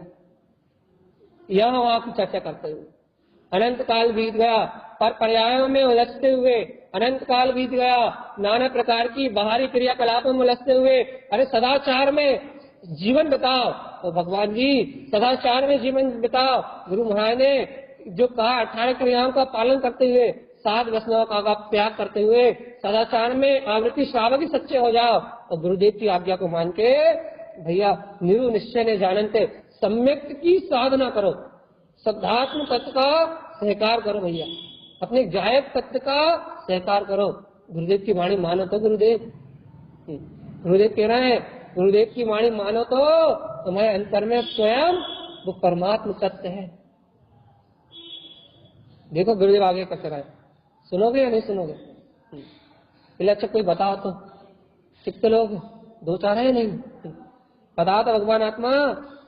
यह वहां की चर्चा करते हुए अनंत काल बीत गया, पर पर्यायों में उलझते हुए अनंत काल बीत गया, नाना प्रकार की बाहरी क्रियाकलापों में उलझते हुए, अरे सदाचार में जीवन बिताओ, तो भगवान जी सदाचार में जीवन बिताओ। गुरु महाराज ने जो कहा 18 क्रियाओं का पालन करते हुए, 7 व्यसनों का त्याग करते हुए सदाचार में आवृत्ति श्रावक ही सच्चे हो जाओ, और गुरुदेव की आज्ञा को मान के भैया निरु निश्चय ने जानन्ते, सम्यक की साधना करो, शुद्धात्म तत्व का सहकार करो भैया, अपने जायक तत्व का सहकार करो। गुरुदेव की वाणी मानो तो गुरुदेव कह रहे हैं, गुरुदेव की वाणी मानो तो तुम्हारे अंतर में स्वयं वो परमात्म तत्व है। देखो गुरुदेव आगे कर रहा है, सुनोगे या नहीं सुनोगे, पहले अच्छा कोई बताओ तो, कितने लोग 2-4 है नहीं, बताओ तो भगवान आत्मा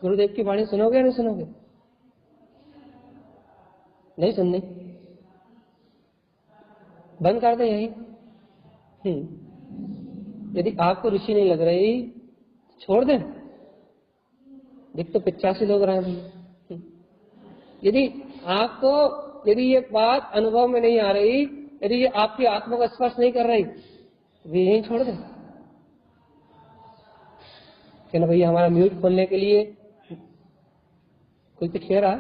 गुरुदेव की वाणी सुनोगे या नहीं सुनोगे, नहीं सुननी, बंद कर दे यही। यदि आपको रुचि नहीं लग रही छोड़ दे, देख तो 85 लोग रहे। यदि ये बात अनुभव में नहीं आ रही, यदि ये आपकी आत्मा को स्पर्श नहीं कर रही, तो यही छोड़ दे। क्या भैया हमारा म्यूट खोलने के लिए कोई कुछ कह रहा है,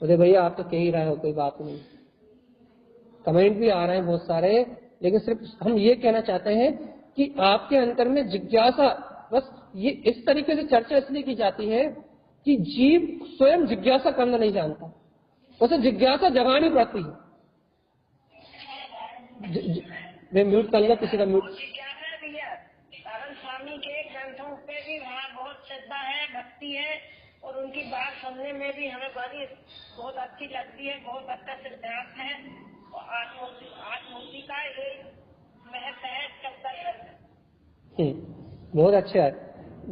बोले भैया आप तो कह ही रहे हो, कोई बात नहीं, कमेंट भी आ रहे हैं बहुत सारे, लेकिन सिर्फ हम ये कहना चाहते हैं कि आपके अंतर में जिज्ञासा, बस ये इस तरीके से चर्चा इसलिए की जाती है कि जीव स्वयं जिज्ञासा करना नहीं जानता, उसे जिज्ञासा जगानी पड़ती है। मैं म्यूट कर लिया, किसी का म्यूट। स्वामी के ग्रंथों पे भी वहाँ बहुत श्रद्धा है, भक्ति है, और उनकी बात सुनने में भी हमें बहुत अच्छी लगती है, बहुत अच्छा सिद्धांत है। आत्मबुद्धि का ये महत्व चलता है। बहुत अच्छा है।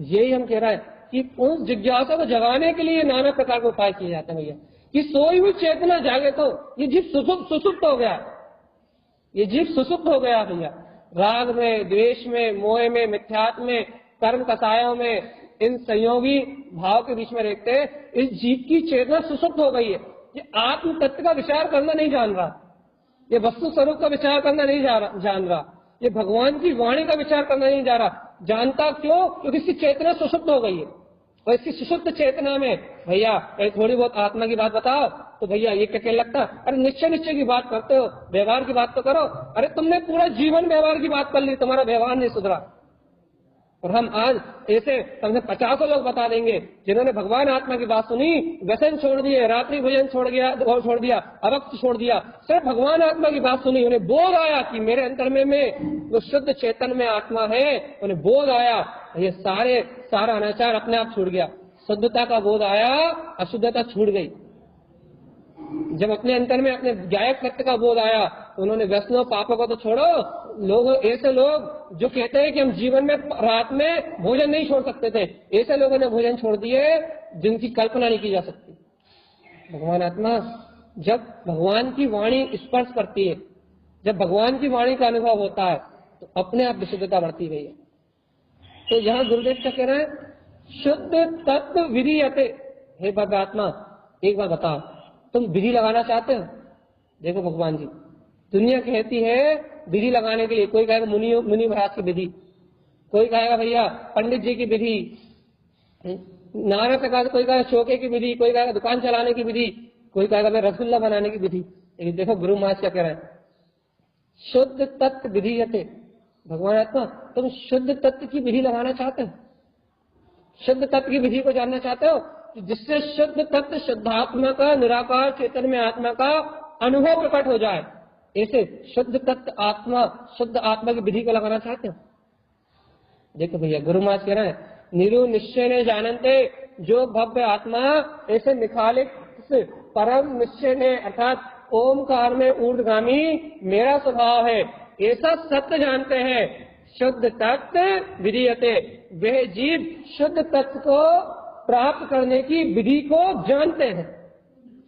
यही हम कह रहे हैं कि उस जिज्ञासा को जगाने के लिए नाना प्रकार के उपाय किए जाते हैं भैया, कि सोई हुई चेतना जागे तो ये जीव सुसुप्त हो गया, ये जीव सुसुप्त हो गया भैया। राग में, द्वेष में, मोह में, मिथ्यात्व में, कर्म कसायों में, इन संयोगी भाव के बीच में रहते इस जीव की चेतना सुसुप्त हो गई है। ये आत्म तत्व का विचार करना नहीं जान रहा, ये वस्तु स्वरूप का विचार करना नहीं जान रहा, ये भगवान की वाणी का विचार करना नहीं जा रहा। जानता क्यों? क्योंकि इसकी चेतना सुसुप्त हो गई है। और इसकी सुसुप्त चेतना में भैया थोड़ी बहुत आत्मा की बात बताओ तो भैया ये क्या लगता, अरे निश्चय की बात करते हो, व्यवहार की बात तो करो। अरे तुमने पूरा जीवन व्यवहार की बात कर ली, तुम्हारा व्यवहार नहीं सुधरा। और हम आज ऐसे हमसे 50 लोग बता देंगे जिन्होंने भगवान आत्मा की बात सुनी, व्यसन छोड़ दिए, रात्रि भोजन छोड़ दिया, अभक्त छोड़ दिया, सिर्फ भगवान आत्मा की बात सुनी, उन्हें बोध आया कि मेरे अंतर में वो शुद्ध चेतन में आत्मा है। उन्हें बोध आया, ये सारा अनाचार अपने आप छूट गया। शुद्धता का बोध आया, अशुद्धता छूट गई। जब अपने अंतर में अपने गायक सत्य का बोध आया तो उन्होंने व्यसनों पापों को तो छोड़ो। ऐसे लोग जो कहते हैं कि हम जीवन में रात में भोजन नहीं छोड़ सकते थे, ऐसे लोगों ने भोजन छोड़ दिए जिनकी कल्पना नहीं की जा सकती। भगवान आत्मा जब भगवान की वाणी स्पर्श करती है, जब भगवान की वाणी का अनुभव होता है तो अपने आप विशुद्धता बढ़ती गई है। तो यहाँ गुरुदेव क्या कह रहे हैं, शुद्ध तत्व विधीयते। हे भव्य आत्मा, एक बार बताओ, तुम विधि लगाना चाहते हो? देखो भगवान जी, दुनिया कहती है विधि लगाने के लिए, कोई कहेगा मुनि महाराज की विधि, कोई कहेगा भैया पंडित जी की विधि, नाना प्रकार, कोई कहेगा चौके की विधि, कोई कहेगा दुकान चलाने की विधि, कोई कहेगा मैं रसगुल्ला बनाने की विधि। लेकिन देखो गुरु महाराज क्या कह रहे हैं, शुद्ध तत्व विधीयते। भगवान आत्मा, तुम शुद्ध तत्व की विधि लगाना चाहते हो, शुद्ध तत्व की विधि को जानना चाहते हो, जिससे शुद्ध तत्व शुद्धात्मा का, निराकार चेतन में आत्मा का अनुभव प्रकट हो जाए। ऐसे शुद्ध तत्व आत्मा, शुद्ध आत्मा की विधि को लगाना चाहते हो। देखो भैया गुरु महाराज कह रहे हैं, निरु निश्चय ने जानते, जो भव्य आत्मा ऐसे निखालिक परम निश्चय ने, अर्थात ओमकार में ऊर्ध्वगामी मेरा स्वभाव है, ऐसा सत्य जानते हैं। शुद्ध तत्व विधीयते, वे जीव शुद्ध तत्व को प्राप्त करने की विधि को जानते हैं।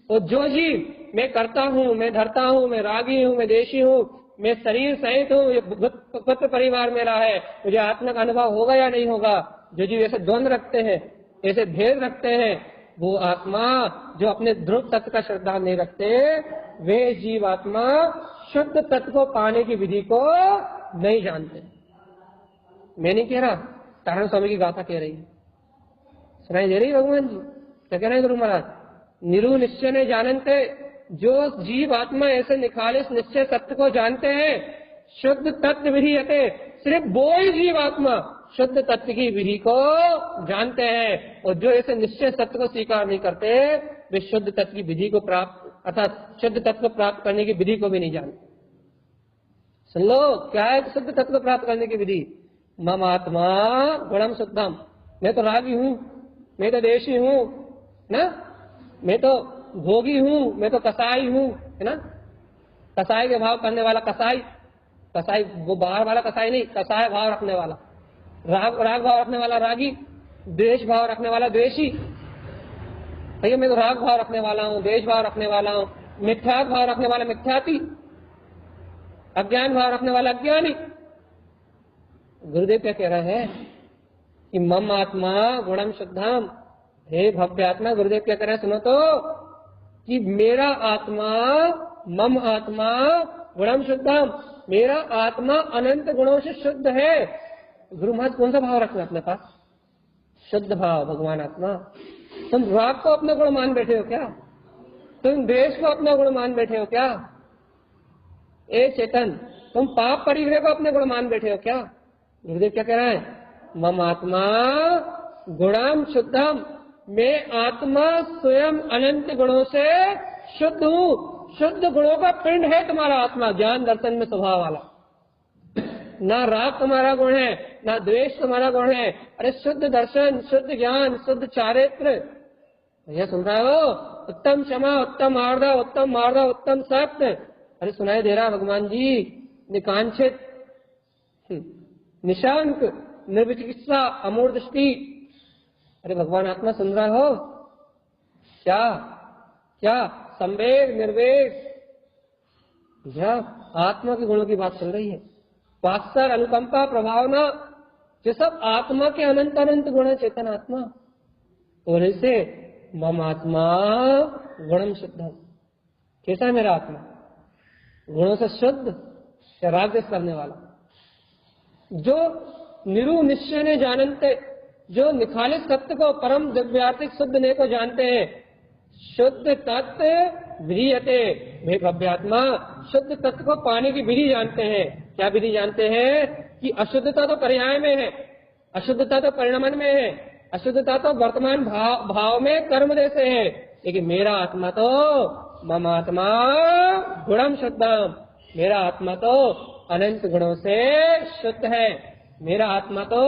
तो जो जीव मैं करता हूँ, मैं धरता हूँ, मैं रागी हूँ, मैं देशी हूँ, मैं शरीर सहित हूँ, ये पुत्र परिवार मेरा है, मुझे आत्मा का अनुभव होगा या नहीं होगा, जो जीव ऐसे द्वंद रखते हैं, ऐसे भेद रखते हैं, वो आत्मा जो अपने ध्रुव तत्व का श्रद्धा नहीं रखते, वे जीव आत्मा शुद्ध तत्व को पाने की विधि को नहीं जानते। मैं नहीं कह रहा, तारण स्वामी की गाथा कह रही है, सुनाई दे रही है भगवान जी क्या कह रहे हैं गुरु महाराज, निरु निश्चय ने जानते, जो जीव आत्मा ऐसे निखालिस निश्चय सत्य को जानते हैं, शुद्ध तत्व विधीयते, सिर्फ वो ही जीव आत्मा शुद्ध तत्व की विधि को जानते हैं। और जो ऐसे निश्चय सत्य को स्वीकार नहीं करते, वे शुद्ध तत्व की विधि को प्राप्त, अर्थात शुद्ध तत्व को प्राप्त करने की विधि को भी नहीं जानते। सुन लो, क्या है शुद्ध तत्व को प्राप्त करने की विधि? मम आत्मा गुणम शुद्धम, मैं तो रागी हूँ, मैं तो देशी हूँ ना, मैं तो भोगी हूँ, मैं तो कसाई हूँ, है ना। कसाई के भाव करने वाला कसाई, कसाई वो बाहर वाला कसाई नहीं, कसाई भाव रखने वाला, राग भाव रखने वाला रागी, द्वेष भाव रखने वाला द्वेषी। भैया मैं तो राग भाव रखने वाला हूँ, द्वेष भाव रखने वाला हूँ, मिथ्या भाव रखने वाला मिथ्याती, अज्ञान भाव रखने वाला अज्ञानी। गुरुदेव क्या कह रहे हैं कि मम आत्मा गुणम शुद्धम, हे भव्य आत्मा, गुरुदेव क्या कह रहे हैं सुनो तो, कि मेरा आत्मा, मम आत्मा गुणम शुद्धम, मेरा आत्मा अनंत गुणों से शुद्ध है। गुरु महाराज कौन सा भाव रखना अपने पास? शुद्ध भाव। भगवान आत्मा, तुम राग को अपना गुण मान बैठे हो क्या? तुम द्वेष को अपना गुण मान बैठे हो क्या? ए चेतन, तुम पाप परिग्रह को अपने गुण मान बैठे हो क्या? गुरुदेव क्या कह रहे हैं, मम आत्मा गुणम शुद्धम, मैं आत्मा स्वयं अनंत गुणों से शुद्ध हूँ। शुद्ध गुणों का पिंड है तुम्हारा आत्मा, ज्ञान दर्शन में स्वभाव वाला। ना राग तुम्हारा गुण है, ना द्वेष तुम्हारा गुण है। अरे शुद्ध दर्शन, शुद्ध ज्ञान, शुद्ध चारित्र, भैया सुन रहे हो? उत्तम क्षमा, उत्तम आर्दव, उत्तम मार्दव, उत्तम सत्य, अरे सुनाई दे रहा भगवान जी, निकांक्षित, निशांक, निर्विचिकित्सा, अमूढ़ दृष्टि। अरे भगवान आत्मा सुन रहा हो क्या? क्या संवेग, निर्वेग, या आत्मा के गुणों की बात चल रही है। वात्सर, अनुकंपा, प्रभावना, ये सब आत्मा के अनंत अनंत गुण है, चेतन आत्मा। और इसे मम आत्मा गुणम शुद्धम, कैसा है मेरा आत्मा? गुणों से शुद्ध या राग द्वेष करने वाला? जो निरु निश्चय ने जानते, जो निखालित सत्य को, परम दिव्यार्थिक शुद्ध ने को जानते हैं। शुद्ध तत्व विधीयते, वे भव्यात्मा शुद्ध तत्व को पाने की विधि जानते हैं। क्या विधि जानते हैं? कि अशुद्धता तो पर्याय में है, अशुद्धता तो परिणमन में है, अशुद्धता तो वर्तमान भाव में कर्म जैसे है, लेकिन मेरा आत्मा तो मम आत्मा गुणम शुद्धम, मेरा आत्मा तो अनंत गुणों से शुद्ध है। मेरा आत्मा तो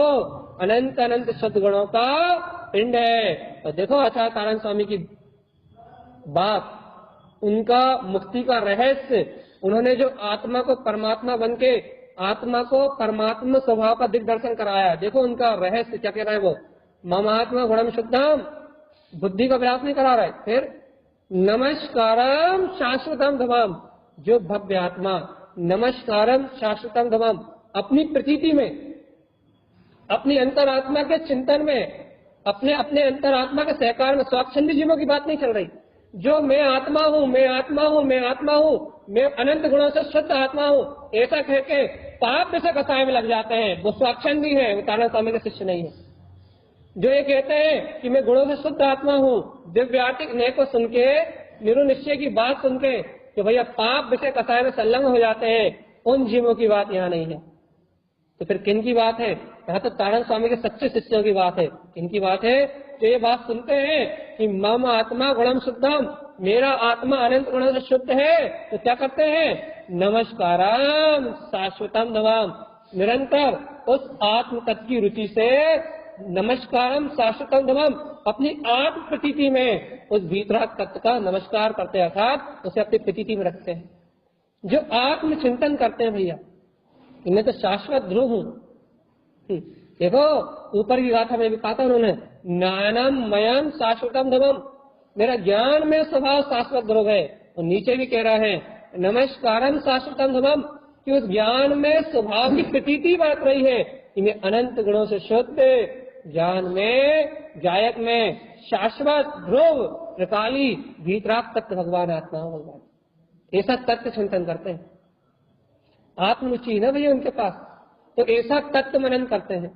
अनंत अनंत शुद्ध गुणों का पिंड है। और देखो आचार्य तारण स्वामी की बात, उनका मुक्ति का रहस्य, उन्होंने जो आत्मा को परमात्मा बनके आत्मा को परमात्मा स्वभाव का दिग्दर्शन कराया। देखो उनका रहस्य क्या कह रहा है वो, मम आत्मा गुणम शुद्धम, बुद्धि का प्रयास नहीं करा रहा है। फिर नमस्कारम शाश्वतम धमम, जो भव्य आत्मा नमस्कारम शाश्वतम धमम, अपनी प्रतीति में, अपनी अंतरात्मा के चिंतन में, अपने अपने अंतरात्मा के सहकार में, स्वाच्छंदी जीवों की बात नहीं चल रही। जो मैं आत्मा हूँ, मैं आत्मा हूँ, मैं आत्मा हूँ, मैं अनंत गुणों से शुद्ध आत्मा हूँ, ऐसा कह के पाप से कसाय में लग जाते हैं, वो स्वाच्छंदी है, वो तारण स्वामी के शिष्य नहीं है। जो ये कहते हैं कि मैं गुणों से शुद्ध आत्मा हूँ, दिव्यार्थिक ने को सुन के, निरुनिश्चय की बात सुन के कि भैया पाप विषय कसाय में संलग्न हो जाते हैं, उन जीवों की बात यहाँ नहीं है। तो फिर किन की बात है? यहाँ तो तारण स्वामी के सच्चे शिष्यों की बात है। किन की बात है? तो ये बात सुनते हैं कि मम आत्मा गुणम शुद्धम, मेरा आत्मा अनंत गुणों से शुद्ध है, तो क्या करते हैं? नमस्कारम शाश्वतम नमम, निरंतर उस आत्म तत्व की रुचि से नमस्कारम शाश्वतम नमम, अपनी आत्म प्रतीति में उस भीतराग तत्व का नमस्कार करते हैं, अर्थात उसे अपनी प्रतीति में रखते हैं। जो आत्म चिंतन करते हैं भैया, मैं तो शाश्वत ध्रुव हूँ। देखो ऊपर की गाथा में भी कहा था उन्होंने, ज्ञानम मयम शाश्वतम धमम, मेरा ज्ञान में स्वभाव शाश्वत ध्रुव है। और नीचे भी कह रहा है नमस्कारम शाश्वतम धमम, कि उस ज्ञान में स्वभाव की प्रतीति बरत रही है कि मैं अनंत गुणों से शुद्ध, ज्ञान में, गायक में शाश्वत ध्रुव त्रिकाली भीतराग तत्व भगवान आत्मा भगवान, ऐसा तत्व चिंतन करते हैं। आत्मरुचि न भैया उनके पास, तो ऐसा तत्व मनन करते हैं।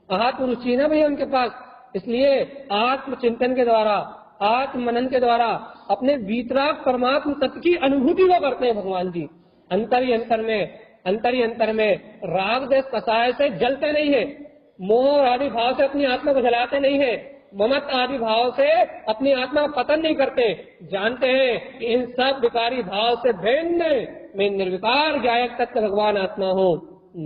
आत्मरुचि न भैया उनके पास, इसलिए आत्मचिंतन के द्वारा, आत्म मनन के द्वारा अपने भीतराग परमात्म तत्व की अनुभूति को करते हैं भगवान जी। अंतर ही अंतर में राग देश कसाय से जलते नहीं है, मोह आदि भाव से अपनी आत्मा को जलाते नहीं है, ममत आदि भाव से अपनी आत्मा का पतन नहीं करते। जानते हैं कि इन सब विकारी भाव से भिन्न मैं निर्विकार गायक तत्व भगवान आत्मा हूँ।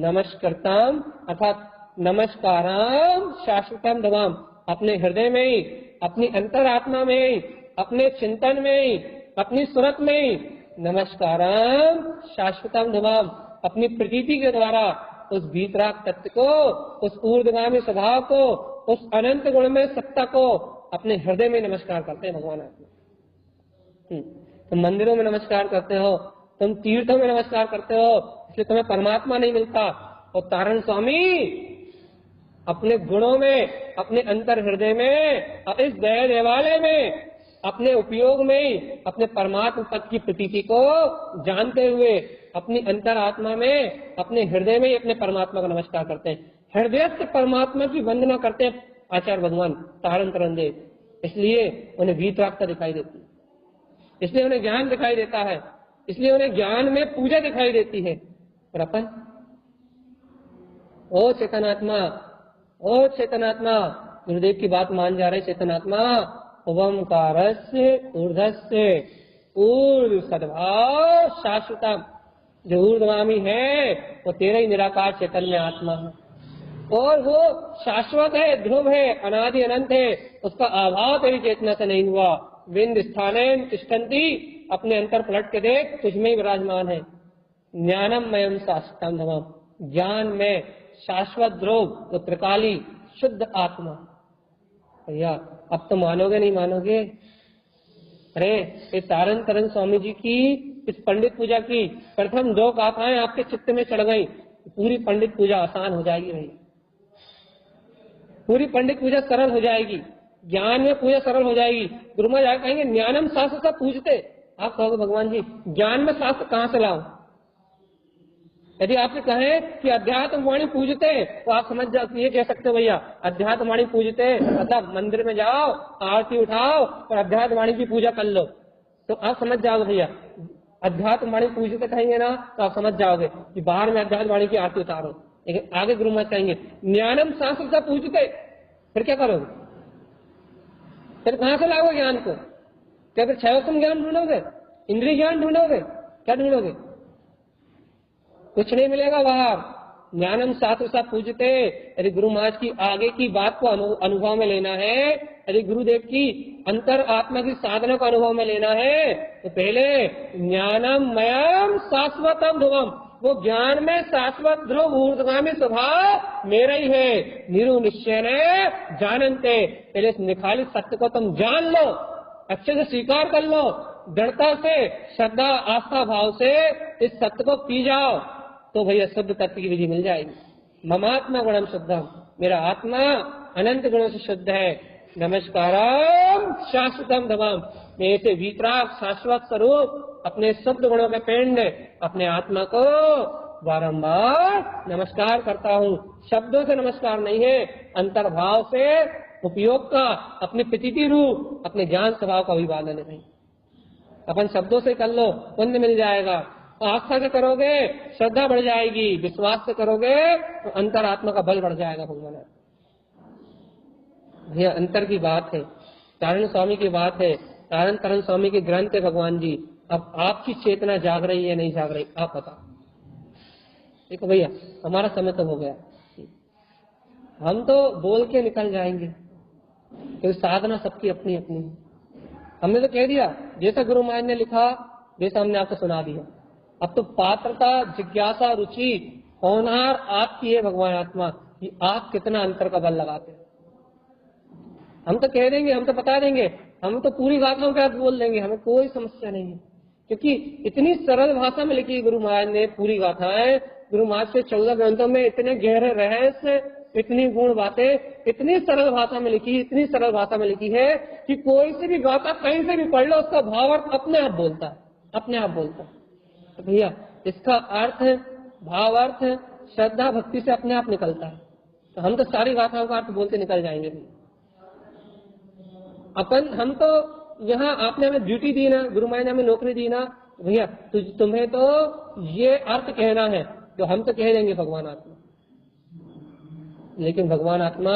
नमस्कारताम अर्थात नमस्कारम शाश्वतम धमम, अपने हृदय में ही, अपनी अंतरात्मा में ही, अपने चिंतन में ही, अपनी सुरत में ही नमस्कारम शाश्वतम धमम, अपनी प्रतीति के द्वारा उस भीतराग तत्व को, उस ऊर्ध्वगामी स्वभाव को, उस अनंत गुण में सत्ता को अपने हृदय में नमस्कार करते हैं भगवान आत्मा। तुम मंदिरों में नमस्कार करते हो, तुम तीर्थों में नमस्कार करते हो, इसलिए तुम्हें परमात्मा नहीं मिलता। और तारण स्वामी अपने गुणों में, अपने अंतर हृदय में, इस दया देवालय में, अपने उपयोग में, अपने परमात्मा पद की प्रतीति को जानते हुए अपनी अंतरात्मा में, अपने हृदय में अपने परमात्मा का नमस्कार करते हैं। हृदय से परमात्मा की वंदना करते हैं आचार्य भगवान तारण तरंदेव, इसलिए उन्हें भीतरागता दिखाई देती है, इसलिए उन्हें ज्ञान दिखाई देता है, इसलिए उन्हें ज्ञान में पूजा दिखाई देती है। और अपन ओ चेतनात्मा, ओ चेतनात्मा, गुरुदेव की बात मान जा रहे चेतनात्मा, ओंकारस्य ऊर्ध्वस्य ऊर्ध्व सद्भाव शाश्वतम, जो ऊर्ध्वगामी है वो तेरा ही निराकार चेतन में आत्मा है, और वो शाश्वत है, ध्रुव है, अनादि अनंत है, उसका अभाव तेरी चेतना से नहीं हुआ। विंद स्थाने तिष्ठन्ति, अपने अंतर पलट के देख, तुझमें ही विराजमान है। ज्ञानम मयम शाश्वतम धमम, ज्ञान में शाश्वत ध्रुव, वो त्रिकाली शुद्ध आत्मा। भैया अब तो मानोगे नहीं मानोगे? अरे ये तारण तरन स्वामी जी की इस पंडित पूजा की प्रथम 2 गाथाएं आपके चित्त में चढ़ गई, पूरी पंडित पूजा आसान हो जाएगी भाई, पूरी पंडित पूजा सरल हो जाएगी, ज्ञान में पूजा सरल हो जाएगी। गुरु महाराज कहेंगे ज्ञानम शास्त्र सब पूजते, आप कहोगे भगवान जी ज्ञान में शास्त्र कहाँ से लाओ? यदि आपसे कहे कि अध्यात्म वाणी पूजते तो आप समझ जाओ, ये कह सकते हो भैया अध्यात्म वाणी पूजते मतलब मंदिर में जाओ, आरती उठाओ और अध्यात्म वाणी की पूजा कर लो, तो आप समझ जाओगे भैया। अध्यात्म वाणी पूजते कहेंगे ना तो आप समझ जाओगे कि बाहर में अध्यात्म वाणी की आरती उतारो। लेकिन आगे गुरु महाराज कहेंगे ज्ञानम शास्त्र सब पूजते, फिर क्या करोगे? फिर कहां से लाओगे ज्ञान को? क्या फिर क्षयोत्तम ज्ञान ढूंढोगे? इंद्रिय ज्ञान ढूंढोगे? क्या ढूंढोगे? कुछ नहीं मिलेगा बाहर। ज्ञानम शास्त्र सब पूजते, यदि गुरु महाराज की आगे की बात को अनुभव में लेना है, यदि गुरुदेव की अंतर आत्मा की साधना को अनुभव में लेना है, तो पहले ज्ञानम मयम शाश्वतम ध्रुवम, वो ज्ञान में शाश्वत ध्रुव ऊर्ध्वगामी स्वभाव मेरा ही है। निरु निश्चय ने जानते, पहले इस निखालित सत्य को तुम जान लो, अच्छे से स्वीकार कर लो, दृढ़ता से श्रद्धा आस्था भाव से इस सत्य को पी जाओ, तो भैया शुद्ध तत्व की विधि मिल जाएगी। ममात्मा गुणम शुद्धम, मेरा आत्मा अनंत गुणों से शुद्ध है। नमस्कारम शाश्वतम धमम, मैं इसे वीतराग शाश्वत स्वरूप अपने शुद्ध गुणों के पिंड अपने आत्मा को बारंबार नमस्कार करता हूँ। शब्दों से नमस्कार नहीं है, अंतर्भाव से उपयोग का, अपने प्रतीति रूप अपने ज्ञान स्वभाव का अभिवादन है। अपन शब्दों से कर लो पुण्य मिल जाएगा, आस्था से करोगे श्रद्धा बढ़ जाएगी, विश्वास से करोगे तो अंतरात्मा का बल बढ़ जाएगा। भगवान भैया अंतर की बात है, तारण स्वामी की बात है, तारण तरन स्वामी के ग्रंथ है भगवान जी। अब आपकी चेतना जाग रही है नहीं जाग रही आप बताओ। देखो भैया हमारा समय तो हो गया, हम तो बोल के निकल जाएंगे, तो साधना सबकी अपनी अपनी है। हमने तो कह दिया जैसा गुरु महाराज ने लिखा जैसा हमने आपको सुना दिया। अब तो पात्रता जिज्ञासा रुचि होनहार आपकी है भगवान आत्मा कि आप कितना अंतर का बल लगाते हैं। हम तो कह देंगे, हम तो बता देंगे, हम तो पूरी गाथाओं के साथ बोल देंगे, हमें कोई समस्या नहीं है, क्योंकि इतनी सरल भाषा में लिखी गुरु महाराज ने पूरी गाथाएं। गुरु महाराज से 14 ग्रंथों में इतने गहरे रहस्य, इतनी गुण बातें इतनी सरल भाषा में लिखी, इतनी सरल भाषा में लिखी है कि कोई सी भी गाथा कहीं से भी पढ़ लो उसका भावार्थ अपने आप बोलता है, अपने आप बोलता है। तो भैया इसका अर्थ भावार्थ श्रद्धा भक्ति से अपने आप निकलता है। तो हम तो सारी गाथाओं का अर्थ बोलते निकल जाएंगे भैया। अपन हम तो यहाँ आपने हमें ड्यूटी दी ना, गुरु महाराज ने हमें नौकरी दी ना, भैया तुम्हें तो ये अर्थ कहना है, तो हम तो कह देंगे भगवान आत्मा। लेकिन भगवान आत्मा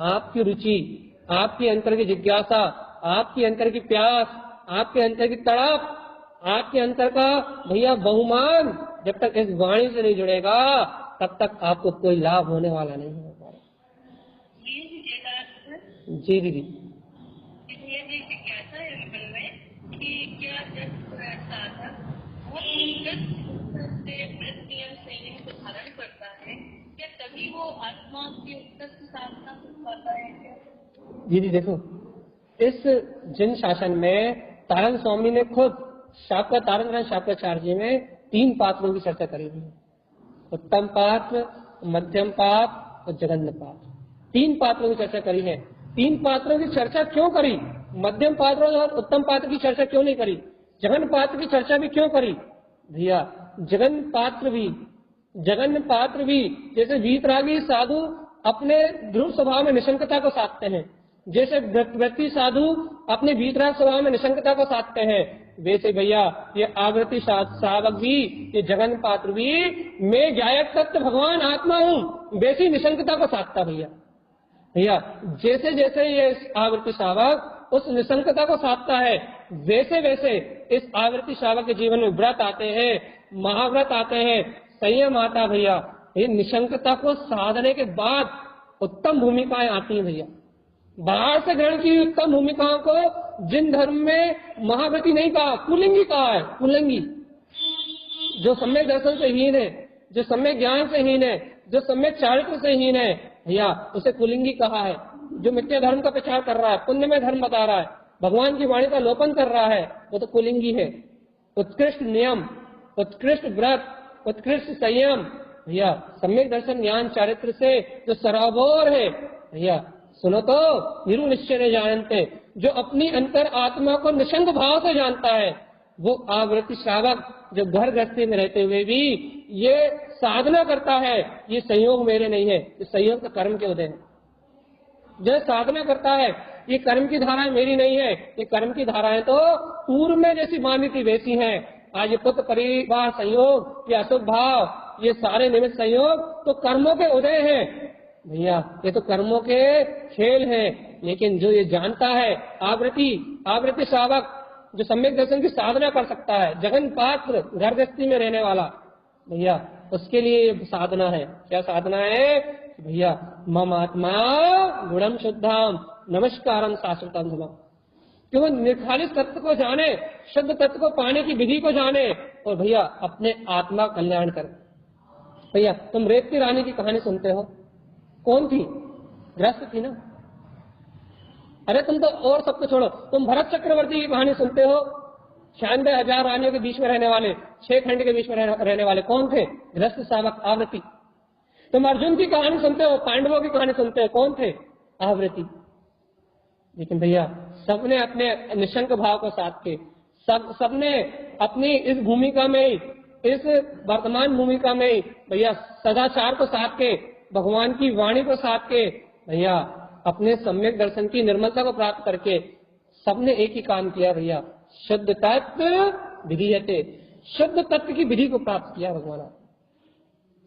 आपकी रुचि, आपकी अंतर की जिज्ञासा, आपकी अंतर की प्यास, आपके अंतर की तड़प, आपके अंतर का भैया बहुमान जब तक इस वाणी से नहीं जुड़ेगा तब तक आपको कोई लाभ होने वाला नहीं है। जी दीदी जिज्ञासा है मन में कि क्या जब साधक वो नियम संयम को धारण करता है क्या तभी वो आत्मा की उत्कृष्ट साधना कर पाता है क्या? जी देखो इस जिन शासन में तारण स्वामी ने खुद तारण शाक्राचार्य जी में 3 पात्रों की चर्चा करी हुई है, उत्तम पात्र, मध्यम पात्र और जघन्य पात्र। 3 पात्रों की चर्चा करी है। 3 पात्रों की चर्चा क्यों करी? मध्यम पात्र और उत्तम पात्र की चर्चा क्यों नहीं करी? जघन्य पात्र की चर्चा भी क्यों करी? भैया जघन्य पात्र भी जैसे वीतरागी साधु अपने ध्रुव स्वभाव में निशंकता को साधते हैं, जैसे व्यक्ति साधु अपने वीतराग स्वभाव में निशंकता को साधते हैं, वैसे भैया ये आवृत्ति साधक भी, ये जघन्य पात्र भी मैं गायक तत्व भगवान आत्मा हूँ वैसी निशंकता को साधता भैया। जैसे जैसे ये आवृत्ति शावक उस निशंकता को साधता है, वैसे वैसे इस आवृत्ति शावक के जीवन में व्रत आते हैं, महाव्रत आते हैं, संयम आता भैया। ये निशंकता को साधने के बाद उत्तम भूमिकाएं आती हैं भैया। बाहर से ग्रहण की उत्तम भूमिकाओं को जिन धर्म में महाव्रती नहीं कहा, कुलिंगी कहा है। कुलिंगी जो सम्यक दर्शन से हीन है, जो सम्यक ज्ञान से हीन है, जो सम्यक चारित्र से हीन है, भैया उसे कुलिंगी कहा है। जो मिथ्या धर्म का प्रचार कर रहा है, पुण्य में धर्म बता रहा है, भगवान की वाणी का लोपन कर रहा है, वो तो कुलिंगी है। उत्कृष्ट नियम, उत्कृष्ट व्रत, उत्कृष्ट संयम, भैया सम्यक दर्शन ज्ञान चारित्र से जो सराबोर है, भैया सुनो तो, निरु निश्चय जानते, जो अपनी अंतर आत्मा को निशंक भाव से जानता है, वो आवृत्ति श्रावक जो घर गृहस्थी में रहते हुए भी ये साधना करता है, ये संयोग मेरे नहीं है, ये संयोग तो कर्म के उदय है। जो साधना करता है, ये कर्म की धाराएं मेरी नहीं है, ये कर्म की धाराएं तो पूर्व में जैसी मानी थी वैसी हैं। आज ये पुत्र परिवार संयोग, ये अशुभ भाव, ये सारे निमित्त संयोग तो कर्मों के उदय हैं भैया, ये तो कर्मों के खेल हैं। लेकिन जो ये जानता है, आवृत्ति श्रावक जो सम्यक दर्शन की साधना कर सकता है, जगन पात्र घर गृहस्थी में रहने वाला भैया, उसके लिए ये साधना है। क्या साधना है भैया? मम आत्मा गुणम शुद्धम नमस्कारम शाश्वतम धर्मम, कि वो निर्खालित तत्व को जाने, शुद्ध तत्व को पाने की विधि को जाने और भैया अपने आत्मा कल्याण करे। भैया तुम रेत की रानी की कहानी सुनते हो, कौन थी? ग्रस्त थी ना। अरे तुम तो और सबको छोड़ो, तुम भरत चक्रवर्ती की कहानी सुनते हो, 96,000 रानियों के बीच में रहने वाले, 6 खंड के बीच में रहने वाले कौन थे? ग्रस्त शावक आवृत्ति। तुम अर्जुन की कहानी सुनते हो, पांडवों की कहानी सुनते हो, कौन थे? आवृत्ति। लेकिन भैया सबने अपने निशंक भाव को साथ के, सबने अपनी इस भूमिका में, इस वर्तमान भूमिका में भैया सदाचार को साथ के, भगवान की वाणी को साथ के, भैया अपने सम्यक दर्शन की निर्मलता को प्राप्त करके सबने एक ही काम किया भैया, शुद्ध तत्व विधीयते, शुद्ध तत्व की विधि को प्राप्त किया भगवान।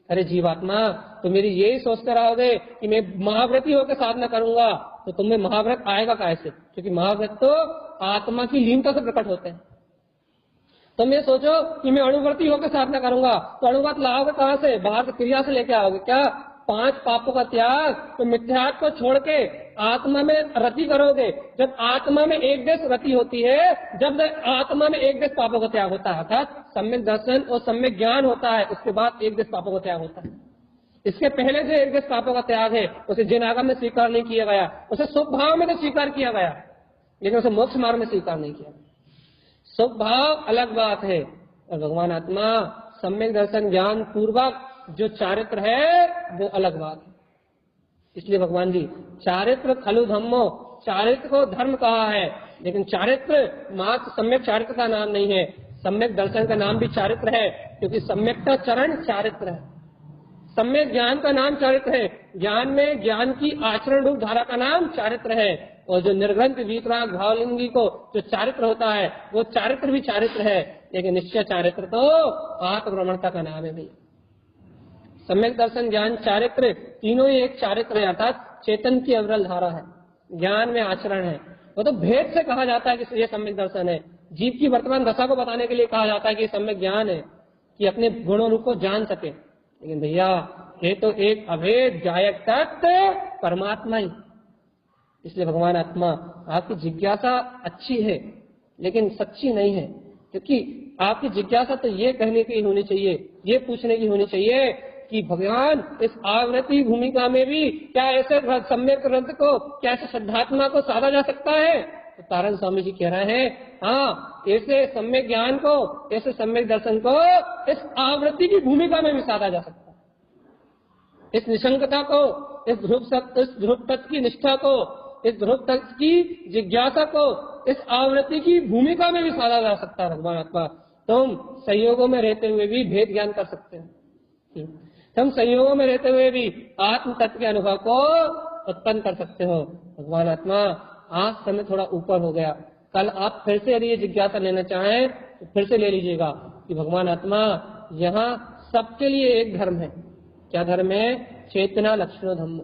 अरे जीवात्मा, तो मेरी यही सोचते रहोगे कि मैं महाव्रती होकर साधना करूंगा, तो तुम्हें महाव्रत आएगा कैसे? क्योंकि महाव्रत तो आत्मा की लीनता से प्रकट होते हैं। तुम ये सोचो कि मैं अणुव्रती होकर साधना करूंगा, तो अणुव्रत लाओगे कहां से? बाहर से क्रिया से लेके आओगे क्या? 5 पापों का त्याग, तो मिथ्यात्व को छोड़ के आत्मा में रति करोगे। जब आत्मा में एक देश रति होती है, जब आत्मा में एक देश पापों का त्याग होता है, अर्थात सम्यक दर्शन और सम्यक ज्ञान होता है, उसके बाद एक देश पापों का त्याग होता है। इसके पहले जो एक देश पापों का त्याग है, उसे जिन आगम में स्वीकार नहीं किया गया, उसे सुख भाव में तो स्वीकार किया गया, लेकिन उसे मोक्ष मार्ग में स्वीकार नहीं किया। सुख भाव अलग बात है, और भगवान आत्मा सम्यक दर्शन ज्ञान पूर्वक जो चारित्र है वो अलग बात है। इसलिए भगवान जी चारित्र खलु धम्मो, चारित्र को धर्म कहा है, लेकिन चारित्र मात्र सम्यक चारित्र का नाम नहीं है, सम्यक दर्शन का नाम भी चारित्र है, क्योंकि सम्यक का चरण चारित्र है। सम्यक ज्ञान का नाम चारित्र है, ज्ञान में ज्ञान की आचरण रूप धारा का नाम चारित्र है, और जो निर्ग्रंथ वीतराग भावलिंगी को जो चारित्र होता है वो चारित्र भी चारित्र है, लेकिन निश्चय चारित्र तो आत्मभ्रमणता का नाम है। भी सम्यक दर्शन ज्ञान चारित्र तीनों ही एक चारित्र है, अर्थात चेतन की अविरल धारा है, ज्ञान में आचरण है। वो तो भेद से कहा जाता है कि ये सम्यक दर्शन है, जीव की वर्तमान दशा को बताने के लिए कहा जाता है कि सम्यक ज्ञान है, कि अपने गुणों रूप को जान सके। लेकिन भैया ये तो एक अभेद गायक तत्व परमात्मा ही। इसलिए भगवान आत्मा आपकी जिज्ञासा अच्छी है लेकिन सच्ची नहीं है, क्योंकि आपकी जिज्ञासा तो ये कहने की होनी चाहिए, ये पूछने की होनी चाहिए कि भगवान इस आवृत्ति भूमिका में भी क्या ऐसे सम्यक ग्रंथ को, क्या ऐसे श्रद्धात्मा को साधा जा सकता है? तो तारण स्वामी जी कह रहे हैं, हाँ ऐसे सम्यक ज्ञान को, ऐसे सम्यक दर्शन को इस आवृत्ति की भूमिका में भी साधा जा सकता है। इस निशंकता को, इस ध्रुव तत्व की निष्ठा को, इस ध्रुव तत्व की जिज्ञासा को इस आवृत्ति की भूमिका में भी साधा जा सकता है। भगवान आत्मा तुम संयोगों में रहते हुए भी भेद ज्ञान कर सकते हो, तुम संयोगों में रहते हुए भी आत्म तत्व के अनुभव को उत्पन्न कर सकते हो। भगवान आत्मा आज समय थोड़ा ऊपर हो गया, कल आप फिर से यदि ये जिज्ञासा लेना चाहें तो फिर से ले लीजिएगा कि भगवान आत्मा यहाँ सबके लिए एक धर्म है। क्या धर्म है? चेतना लक्षणो धम्मो।